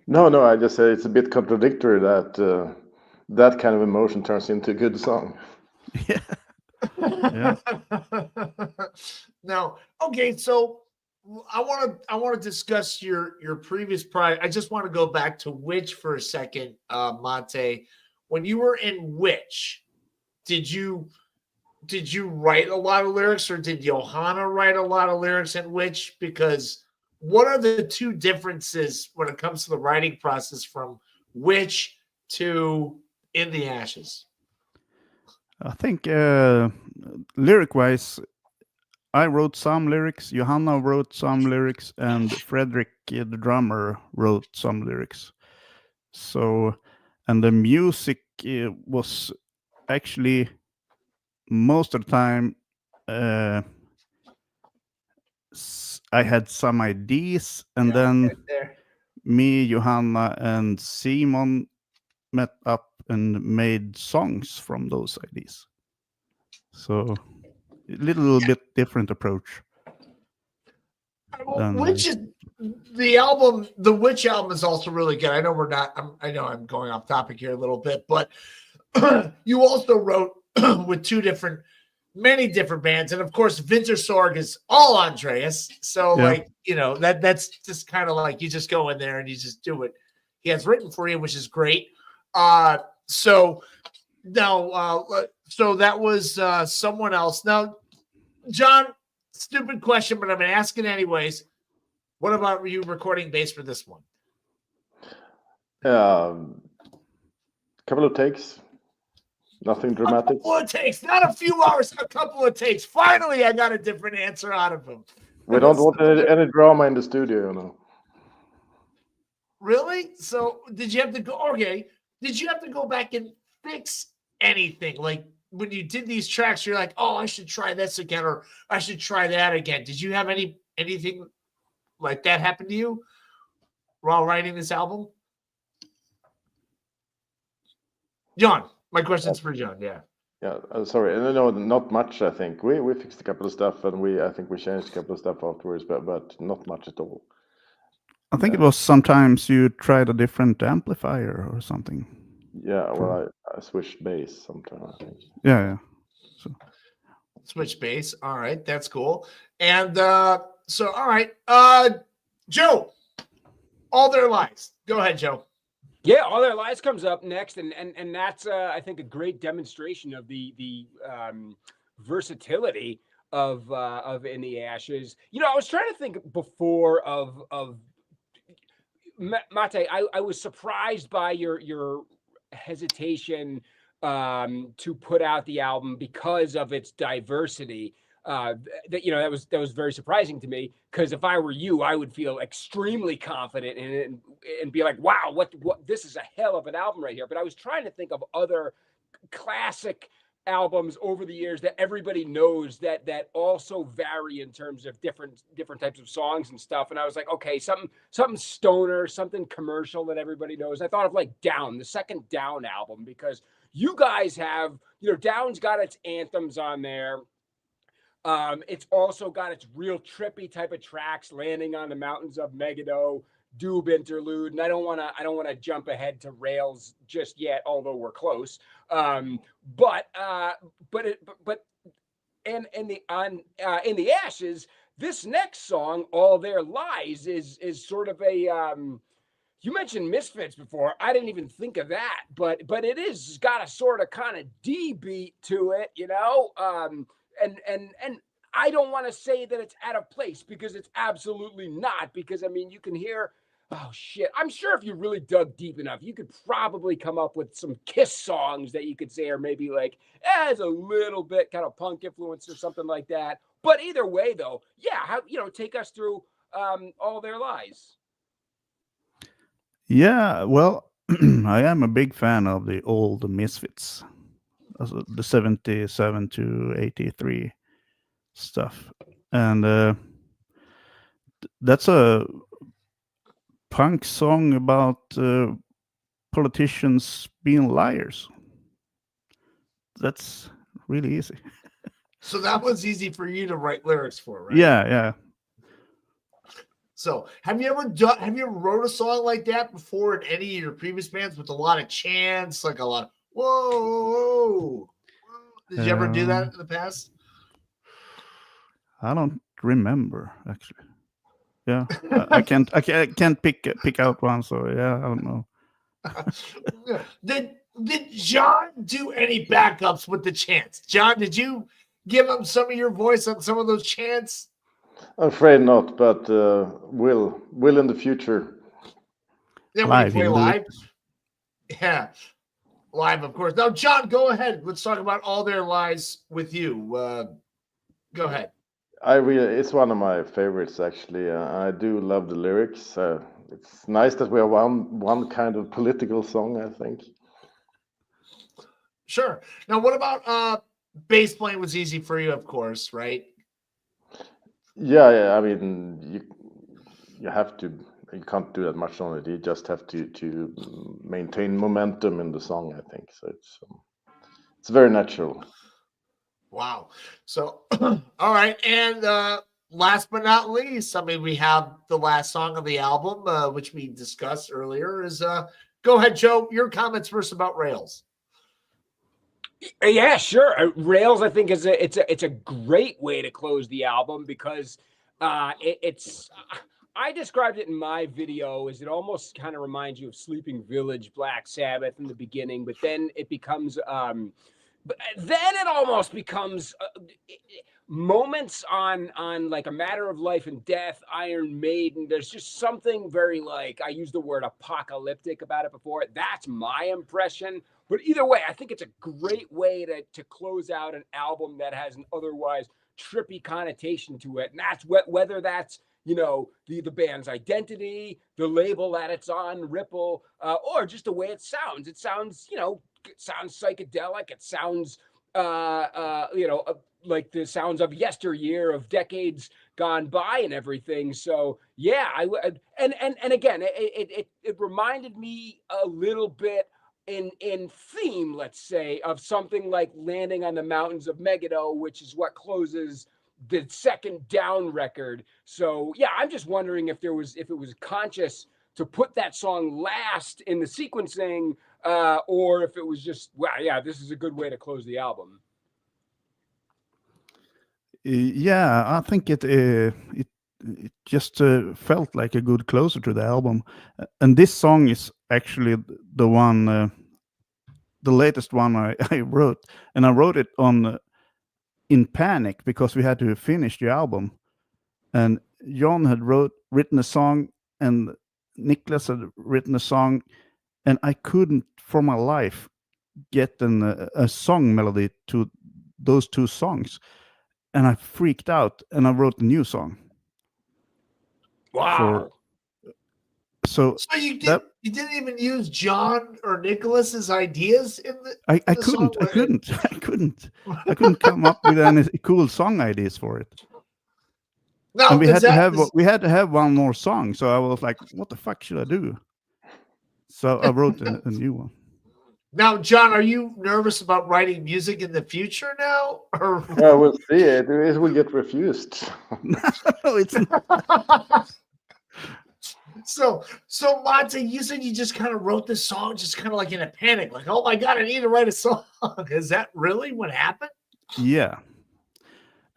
No. I just say it's a bit contradictory that that kind of emotion turns into a good song. Yeah. Yeah. Now, okay, so I want to discuss your previous project. I just want to go back to Witch for a second, Mate. When you were in Witch, did you write a lot of lyrics, or did Johanna write a lot of lyrics in Witch? Because what are the two differences when it comes to the writing process from Witch to In the Ashes? I think lyric-wise, I wrote some lyrics, Johanna wrote some lyrics, and Fredrik, the drummer, wrote some lyrics. So, and the music was actually most of the time I had some ideas, and then me, Johanna, and Simon met up and made songs from those ideas. So a little bit different approach. Which is the album, the Witch album is also really good. I know I know I'm going off topic here a little bit, but you also wrote with two different many different bands, and of course, Vintersorg is all Andreas. So, like, you know, that's just kind of like you just go in there and you just do what he has written for you, which is great. So now, so that was someone else. Now, John, stupid question, but I'm gonna ask it anyways. What about you recording bass for this one? Couple of takes. Nothing dramatic. A couple of takes, not a few hours, a couple of takes. Finally, I got a different answer out of him. We don't want any drama in the studio, you know. Really? So did you have to go? Okay. Did you have to go back and fix anything? Like when you did these tracks, you're like, oh, I should try this again, or I should try that again. Did you have anything like that happen to you while writing this album? John, my question's for John. Yeah. Yeah, sorry. No, not much. I think we fixed a couple of stuff, and I think we changed a couple of stuff afterwards, but not much at all. I think it was sometimes you tried a different amplifier or something. Yeah, well, I switched bass sometime, I think. Yeah. So switch bass. All right, that's cool. And so, all right, Joe, All Their Lies. Go ahead, Joe. Yeah, All Their Lies comes up next, and that's I think a great demonstration of the versatility of In the Ashes. You know, I was trying to think before of Mate. I was surprised by your hesitation to put out the album because of its diversity. That was very surprising to me, because if I were you, I would feel extremely confident in it and be like, wow, what this is a hell of an album right here. But I was trying to think of other classic albums over the years that everybody knows that also vary in terms of different types of songs and stuff. And I was like, okay, something stoner, something commercial that everybody knows. I thought of like Down, the second Down album, because you guys have, Down's got its anthems on there. It's also got its real trippy type of tracks, Landing on the Mountains of Megiddo, Doob interlude, and I don't want to jump ahead to Rails just yet, although we're close. In the Ashes, this next song, All Their Lies, is sort of a you mentioned Misfits before. I didn't even think of that, but it is got a sort of kind of D beat to it, and I don't want to say that it's out of place, because it's absolutely not, because I mean, you can hear, oh shit, I'm sure if you really dug deep enough, you could probably come up with some Kiss songs that you could say are maybe like, it's a little bit kind of punk influence or something like that. But either way though, yeah, take us through All Their Lies. yeah, well, I am a big fan of the old Misfits, also the 77 to 83 stuff, and that's a punk song about politicians being liars. That's really easy. So that was easy for you to write lyrics for, right? Yeah. So have you ever wrote a song like that before in any of your previous bands, with a lot of chants, like a lot of whoa? Did you ever do that in the past? I don't remember, actually. Yeah, I can't pick out one. So yeah, I don't know. Did John do any backups with the chants? John, did you give him some of your voice on some of those chants? I'm afraid not, but will in the future. Then we play live. Yeah, live, of course. Now, John, go ahead. Let's talk about All Their Lies with you. Go ahead. It's one of my favorites, actually. I do love the lyrics. It's nice that we have one kind of political song, I think. Sure. Now, what about bass playing was easy for you, of course, right? Yeah. I mean, you have to. You can't do that much on it. You just have to maintain momentum in the song, I think. So it's very natural. Wow. So, all right. And last but not least, I mean, we have the last song of the album, which we discussed earlier, is go ahead, Joe, your comments first about Rails. Yeah, sure. Rails, I think it's a great way to close the album because it's. I described it in my video as it almost kind of reminds you of Sleeping Village, Black Sabbath in the beginning, but then it becomes. But then it almost becomes moments on like A Matter of Life and Death, Iron Maiden. There's just something very like, I used the word apocalyptic about it before. That's my impression. But either way, I think it's a great way to close out an album that has an otherwise trippy connotation to it. And that's whether that's, you know, the band's identity, the label that it's on, Ripple, or just the way it sounds. It sounds, you know, it sounds psychedelic. It sounds, like the sounds of yesteryear, of decades gone by, and everything. So yeah, and again, it reminded me a little bit in theme, let's say, of something like Landing on the Mountains of Megiddo, which is what closes the second Down record. So yeah, I'm just wondering if it was conscious to put that song last in the sequencing, or if it was just, wow, yeah, this is a good way to close the album. Yeah, I think it just felt like a good closer to the album, and this song is actually the one, the latest one I wrote, and I wrote it on in panic because we had to finish the album, and John had written a song, and Nicholas had written a song, and I couldn't for my life get a song melody to those two songs, and I freaked out, and I wrote a new song. Wow. So you didn't even use John or Nicholas's ideas in the. I couldn't come up with any cool song ideas for it. No, and we had to have one more song, so I was like, what the fuck should I do? So I wrote a new one. Now, John, are you nervous about writing music in the future now? Or Yeah, we'll see. It will get refused. No, it's not. So Monte, you said you just kind of wrote this song just kind of like in a panic, like, oh my God, I need to write a song. Is that really what happened? Yeah.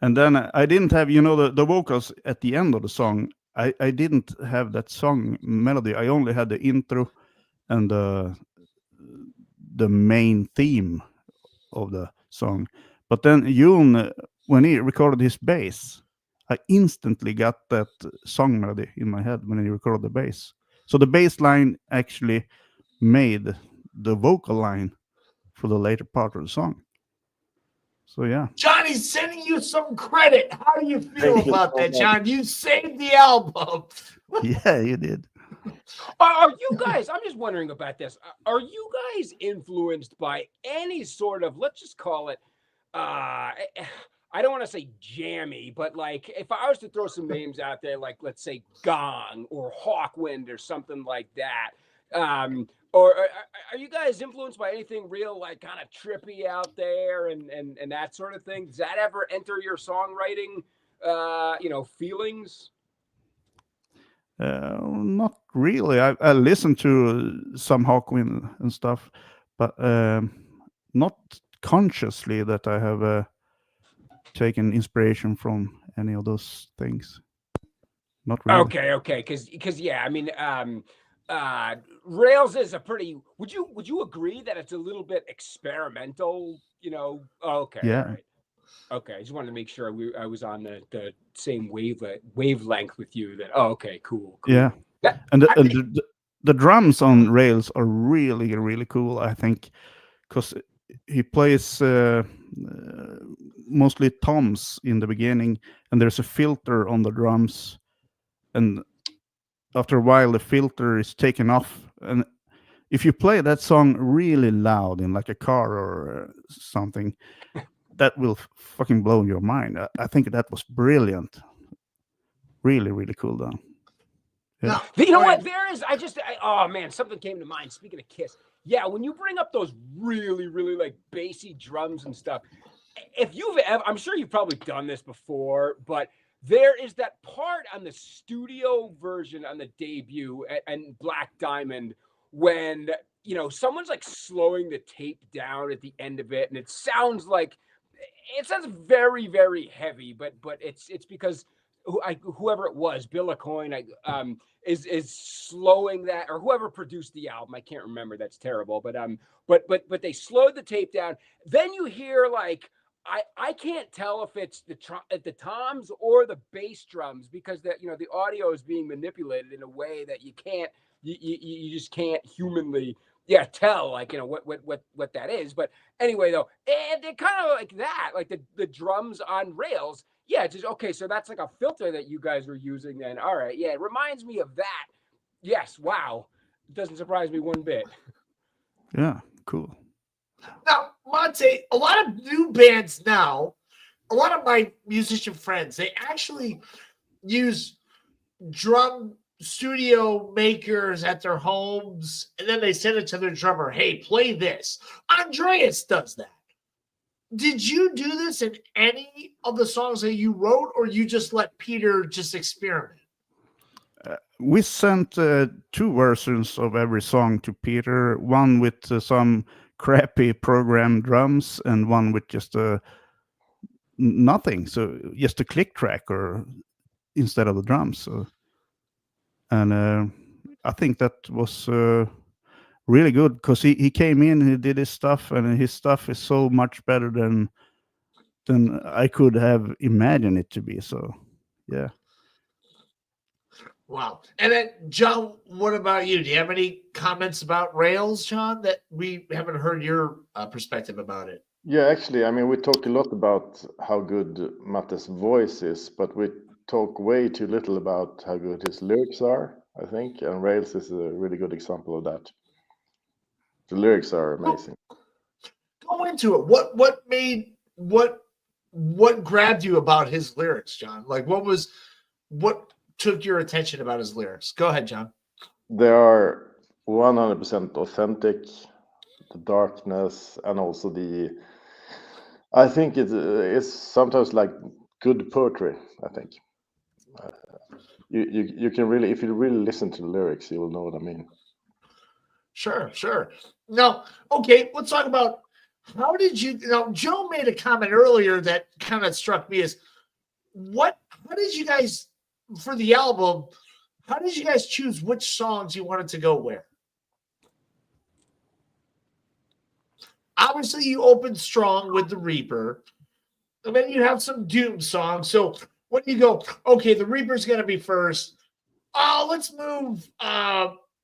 And then I didn't have, the vocals at the end of the song. I didn't have that song melody. I only had the intro and the main theme of the song. But then Jon, when he recorded his bass, I instantly got that song melody in my head when he recorded the bass. So the bass line actually made the vocal line for the later part of the song. So yeah. Johnny's sending you some credit. How do you feel about that, John? You saved the album. Yeah, you did. Are you guys, I'm just wondering about this. Are you guys influenced by any sort of, let's just call it, I don't want to say jammy, but like if I was to throw some names out there, like let's say Gong or Hawkwind or something like that, or are you guys influenced by anything real, like kind of trippy out there and that sort of thing? Does that ever enter your songwriting, feelings? Not really. I listened to some Hawkwind and stuff, but not consciously that I have taken inspiration from any of those things. Not really. Okay, because yeah, I mean, Rails is a pretty. Would you agree that it's a little bit experimental? Okay, yeah. Right. Okay, I just wanted to make sure I was on the same wavelength with you. That okay, cool. Yeah, and the drums on Rails are really, really cool. I think because he plays mostly toms in the beginning, and there's a filter on the drums, and after a while the filter is taken off, and if you play that song really loud in like a car or something, that will fucking blow your mind. I think that was brilliant. Really, really cool down. Yeah. You know what? There is. Oh man, something came to mind. Speaking of Kiss, yeah, when you bring up those really, really like bassy drums and stuff, if you've ever, I'm sure you've probably done this before, but there is that part on the studio version on the debut and Black Diamond when you know, someone's like slowing the tape down at the end of it, and it sounds very, very heavy, but it's because whoever it was, Bill Acoin, is slowing that, or whoever produced the album. I can't remember. That's terrible. But they slowed the tape down. Then you hear like I can't tell if it's the toms or the bass drums, because that, you know, the audio is being manipulated in a way that you can't you just can't humanly tell, like, you know, what that is. But anyway, though, they're kind of like that, like the drums on rails. Yeah, just okay. So that's like a filter that you guys were using then. All right, yeah, it reminds me of that. Yes, wow, it doesn't surprise me one bit. Yeah, cool. Now, Monte, a lot of new bands now, a lot of my musician friends, they actually use drum studio makers at their homes, and then they send it to their drummer. Hey, play this. Andreas does that. Did you do this in any of the songs that you wrote, or you just let Peter just experiment? We sent 2 versions of every song to Peter, one with some crappy programmed drums and one with just nothing, so just a click track or instead of the drums. So, and I think that was really good, because he came in, he did his stuff, and his stuff is so much better than I could have imagined it to be. So yeah. Wow. And then, John, what about you? Do you have any comments about Rails, John, that we haven't heard your perspective about it? Yeah, actually, I mean, we talk a lot about how good Matte's voice is, but we talk way too little about how good his lyrics are, I think. And Rails is a really good example of that. The lyrics are amazing. Go into it. What grabbed you about his lyrics, John? Like, what took your attention about his lyrics? Go ahead, John. They are 100% authentic, the darkness, and also I think it's sometimes like good poetry, I think. You can really, if you really listen to the lyrics, you will know what I mean. Sure. Now, okay, let's talk about how did you know, Joe made a comment earlier that kind of struck me as how did you guys, for the album, how did you guys choose which songs you wanted to go where? Obviously, you opened strong with the Reaper, and then you have some Doom songs. So when you go, okay, the Reaper's going to be first. Oh, let's move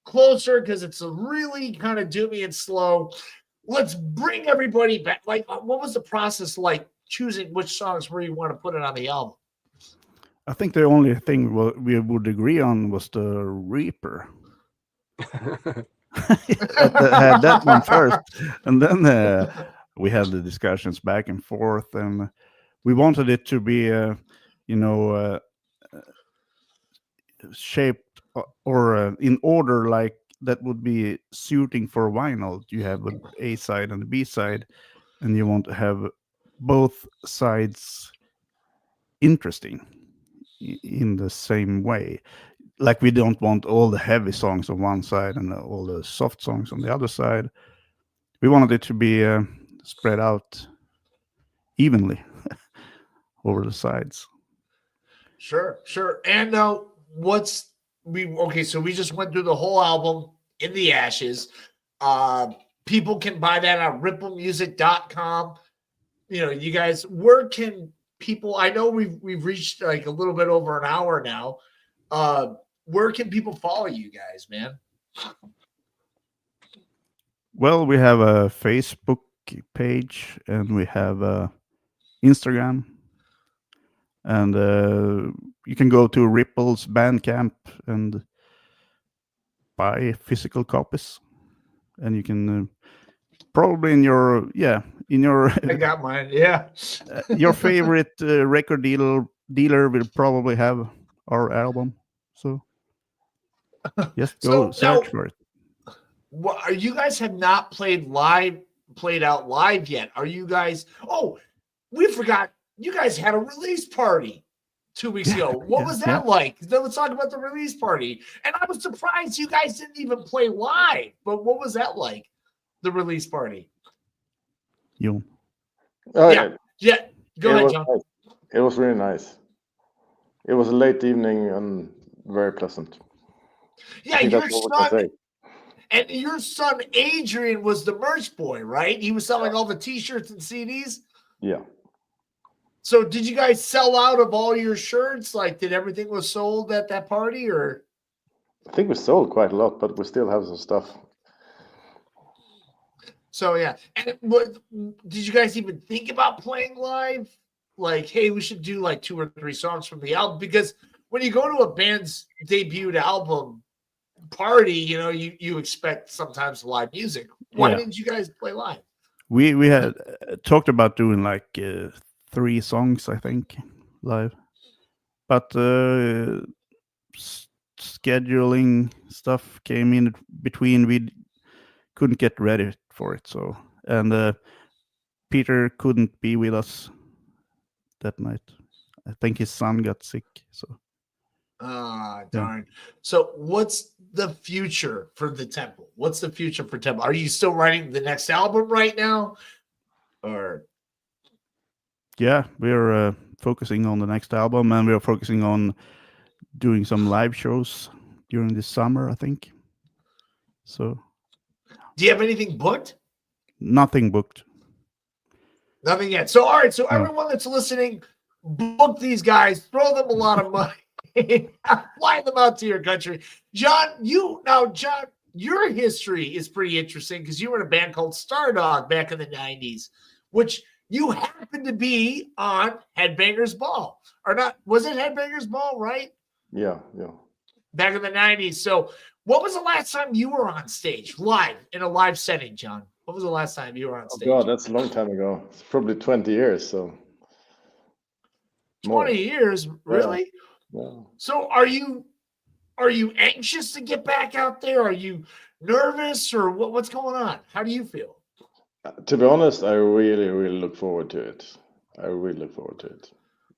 closer because it's a really kind of doomy and slow. Let's bring everybody back. Like, what was the process like choosing which songs where you want to put it on the album? I think the only thing we would agree on was the Reaper. Had that one first, and then we had the discussions back and forth, and we wanted it to be, shaped or in order, like that would be suiting for vinyl. You have an A side and a B side, and you want to have both sides interesting in the same way. Like, we don't want all the heavy songs on one side and all the soft songs on the other side. We wanted it to be spread out evenly over the sides. Sure. And now, so we just went through the whole album, In the Ashes. People can buy that on ripplemusic.com. You know, you guys, where can people, I know we've reached like a little bit over an hour now. Where can people follow you guys, man? Well, we have a Facebook page, and we have Instagram, and you can go to Ripple's Bandcamp and buy physical copies, and you can probably in your I got mine. Yeah. your favorite record dealer will probably have our album, so just go search for it. What, you guys have not played out live yet? Are you guys? Oh, we forgot. You guys had a release party 2 weeks ago. What was that like? Then let's talk about the release party. And I was surprised you guys didn't even play live. But what was that like? The release party. You. Oh, Yeah. Go ahead, John. Nice. It was really nice. It was a late evening and very pleasant. Yeah, your son Adrian was the merch boy, right? He was selling all the T-shirts and CDs. Yeah. So did you guys sell out of all your shirts? Like, did everything was sold at that party, or? I think we sold quite a lot, but we still have some stuff. So yeah, and did you guys even think about playing live? Like, hey, we should do like 2 or 3 songs from the album, because when you go to a band's debuted album party, you expect sometimes live music. Why didn't you guys play live? We had talked about doing like 3 songs, I think, live, but scheduling stuff came in between. We couldn't get ready for it, so and Peter couldn't be with us that night. I think his son got sick, so. Darn. So what's the future for the Temple? What's the future for Temple? Are you still writing the next album right now? Or yeah, we're focusing on the next album, and we're focusing on doing some live shows during the summer, I think. So do you have anything booked? Nothing booked. Nothing yet. So all right, so everyone that's listening, book these guys, throw them a lot of money. Fly them out to your country. John, your history is pretty interesting because you were in a band called Stardog back in the 90s, which you happened to be on Headbangers Ball. Or not, was it Headbangers Ball, right? Yeah. Back in the 90s. So what was the last time you were on stage, live, in a live setting, John? What was the last time you were on stage? Oh, God, that's a long time ago. It's probably 20 years, so. 20 years? Really? Yeah. So are you anxious to get back out there? Are you nervous, or what's going on? How do you feel? To be honest, I really, really look forward to it.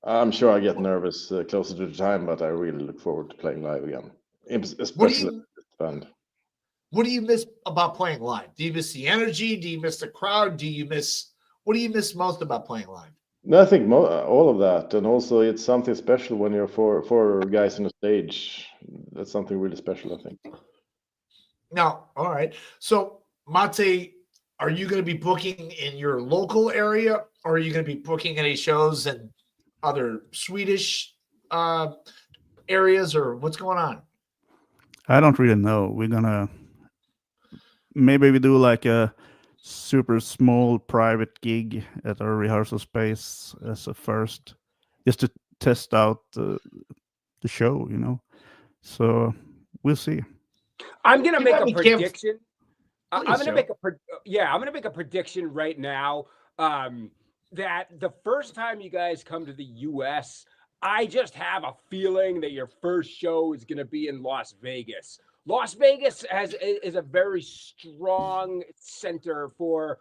I'm sure I get nervous closer to the time, but I really look forward to playing live again, especially with this band. What do you miss about playing live? Do you miss the energy? Do you miss the crowd? What do you miss most about playing live? No, I think all of that, and also it's something special when you're four guys on a stage. That's something really special, I think. Now, all right. So, Mate, are you going to be booking in your local area, or are you going to be booking any shows in other Swedish areas, or what's going on? I don't really know. We're gonna maybe we do like a super small private gig at our rehearsal space as a first, just to test out the show, So we'll see. I'm gonna make a prediction. I'm gonna make a prediction right now. That the first time you guys come to the U.S., I just have a feeling that your first show is gonna be in Las Vegas. Las Vegas is a very strong center for,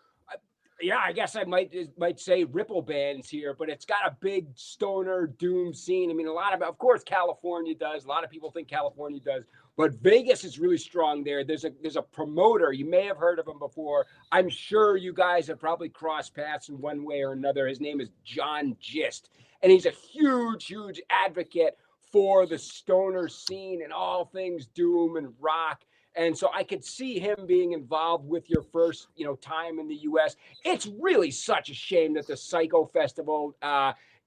I guess I might say Ripple bands here, but it's got a big stoner doom scene. I mean, of course, California does. A lot of people think California does, but Vegas is really strong there. There's a promoter. You may have heard of him before. I'm sure you guys have probably crossed paths in one way or another. His name is John Gist, and he's a huge, huge advocate for the stoner scene and all things doom and rock. And so I could see him being involved with your first, time in the U.S. It's really such a shame that the Psycho Festival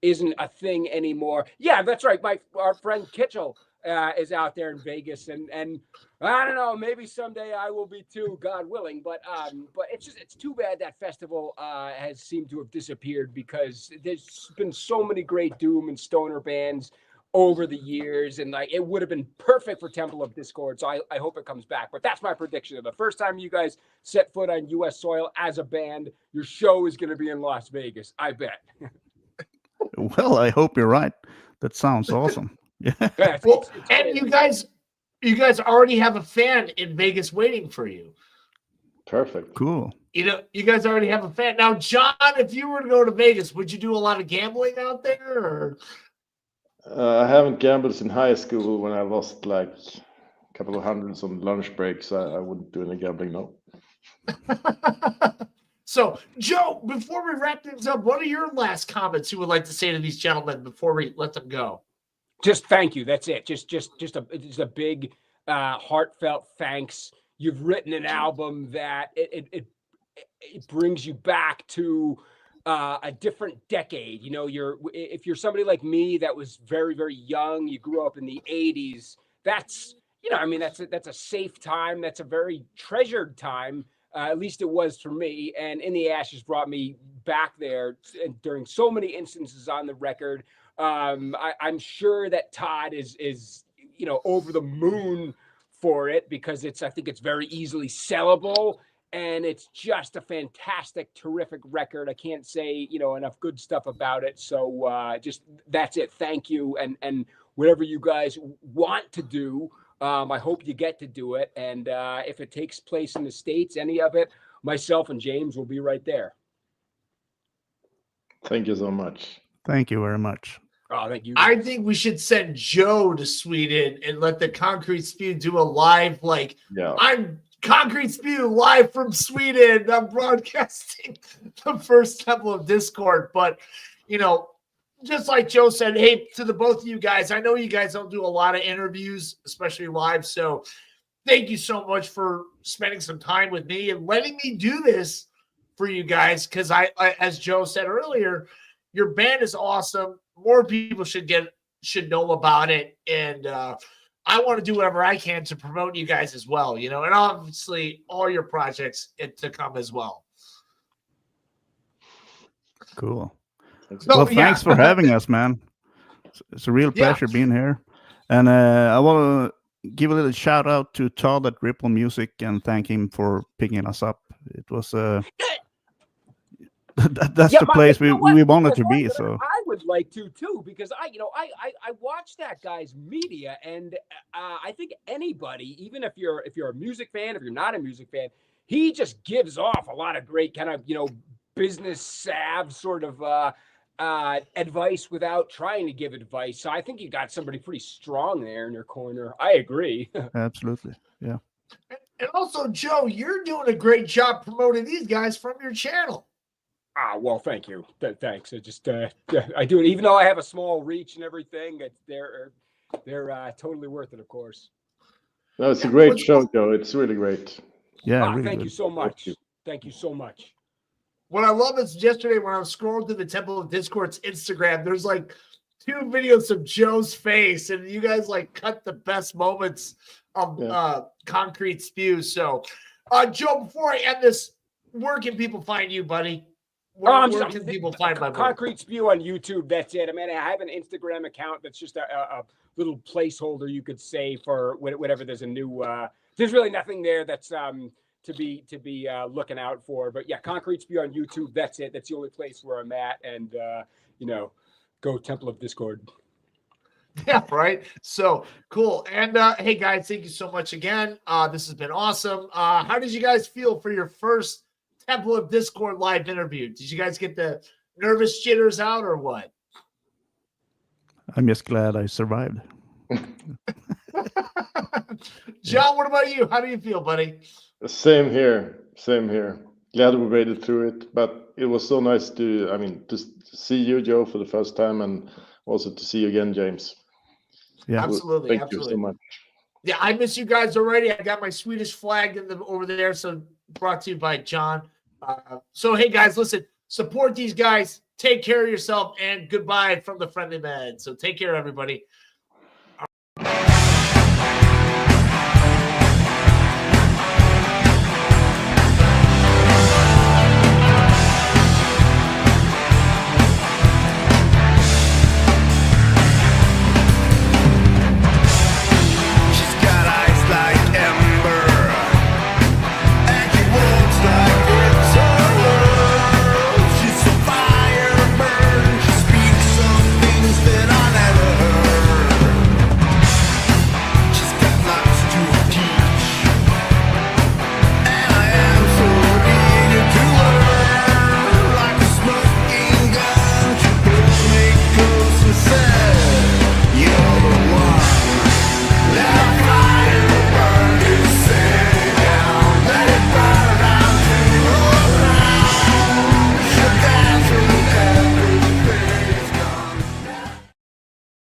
isn't a thing anymore. Yeah, that's right. Our friend Kitchell is out there in Vegas, and I don't know, maybe someday I will be too, God willing. But it's too bad that festival has seemed to have disappeared, because there's been so many great doom and stoner bands over the years, and it would have been perfect for Temple of Discord. So I hope it comes back. But that's my prediction. The first time you guys set foot on U.S. soil as a band, your show is going to be in Las Vegas. I bet. Well, I hope you're right. That sounds awesome. Yeah. Well, and you guys already have a fan in Vegas waiting for you. Perfect. Cool. You guys already have a fan. Now, John, if you were to go to Vegas, would you do a lot of gambling out there, or? I haven't gambled since high school when I lost like a couple of hundreds on lunch breaks. I wouldn't do any gambling now. So, Joe, before we wrap things up, what are your last comments you would like to say to these gentlemen before we let them go? Just thank you. That's it. Just a big, heartfelt thanks. You've written an album that it brings you back to a different decade. You know, if you're somebody like me that was very, very young, you grew up in the 80s. That's, you know, I mean, that's a safe time. That's a very treasured time. At least it was for me. And In the Ashes brought me back there during so many instances on the record. I'm sure that Todd is you know, over the moon for it because I think it's very easily sellable, and it's just a fantastic, terrific record. I can't say, you know, enough good stuff about it. So just that's it. Thank you, and whatever you guys want to do, I hope you get to do it. And if it takes place in the States, any of it, myself and James will be right there. Thank you so much. Thank you very much. Oh, thank you. I think we should send Joe to Sweden and let the Concrete Spew do a live, like, Yeah. I'm Concrete Spew live from Sweden. I'm broadcasting the first Temple of Discord. But, you know, just like Joe said, hey, to the both of you guys, I know you guys don't do a lot of interviews, especially live. So thank you so much for spending some time with me and letting me do this for you guys. Because I, as Joe said earlier, your band is awesome. More people should know about it. And I want to do whatever I can to promote you guys as well, you know, and obviously all your projects to come as well. Cool. So, Well, thanks for having us, man. It's a real pleasure being here. And I want to give a little shout out to Todd at Ripplemusic and thank him for picking us up. It was that's the place we wanted to be. So I would like to too, because I watch that guy's media, and I think anybody, even if you're a music fan, if you're not a music fan, he just gives off a lot of great kind of, you know, business salve sort of advice without trying to give advice. So I think you got somebody pretty strong there in your corner. I agree. Absolutely. Yeah. And also, Joe, you're doing a great job promoting these guys from your channel. Well, thank you. Thanks. I just I do it, even though I have a small reach and everything. They're totally worth it, of course. No, it's a great show, Joe. It's really great. Yeah. Really Thank good. you so much. Thank you so much. What I love is yesterday when I was scrolling through the Temple of Discord's Instagram, there's like 2 videos of Joe's face, and you guys like cut the best moments of Concrete Spew. So, Joe, before I end this, where can people find you, buddy? Where can people find my Concrete Spew on YouTube? That's it. I mean, I have an Instagram account that's just a little placeholder, you could say, for whatever there's a new. There's really nothing there that's to be looking out for. But yeah, Concrete Spew on YouTube. That's it. That's the only place where I'm at. And you know, go Temple of Discord. Yeah, right. So cool. And hey, guys, thank you so much again. This has been awesome. How did you guys feel for your first Temple of Discord live interview? Did you guys get the nervous jitters out or what? I'm just glad I survived. John, what about you? How do you feel, buddy? Same here. Same here. Glad we made it through it, but it was so nice to see you, Joe, for the first time, and also to see you again, James. Yeah, absolutely. Thank you so much. Yeah, I miss you guys already. I got my Swedish flag over there, so brought to you by John. So hey, guys, listen, support these guys. Take care of yourself, and goodbye from the Friendly Man. So take care, everybody.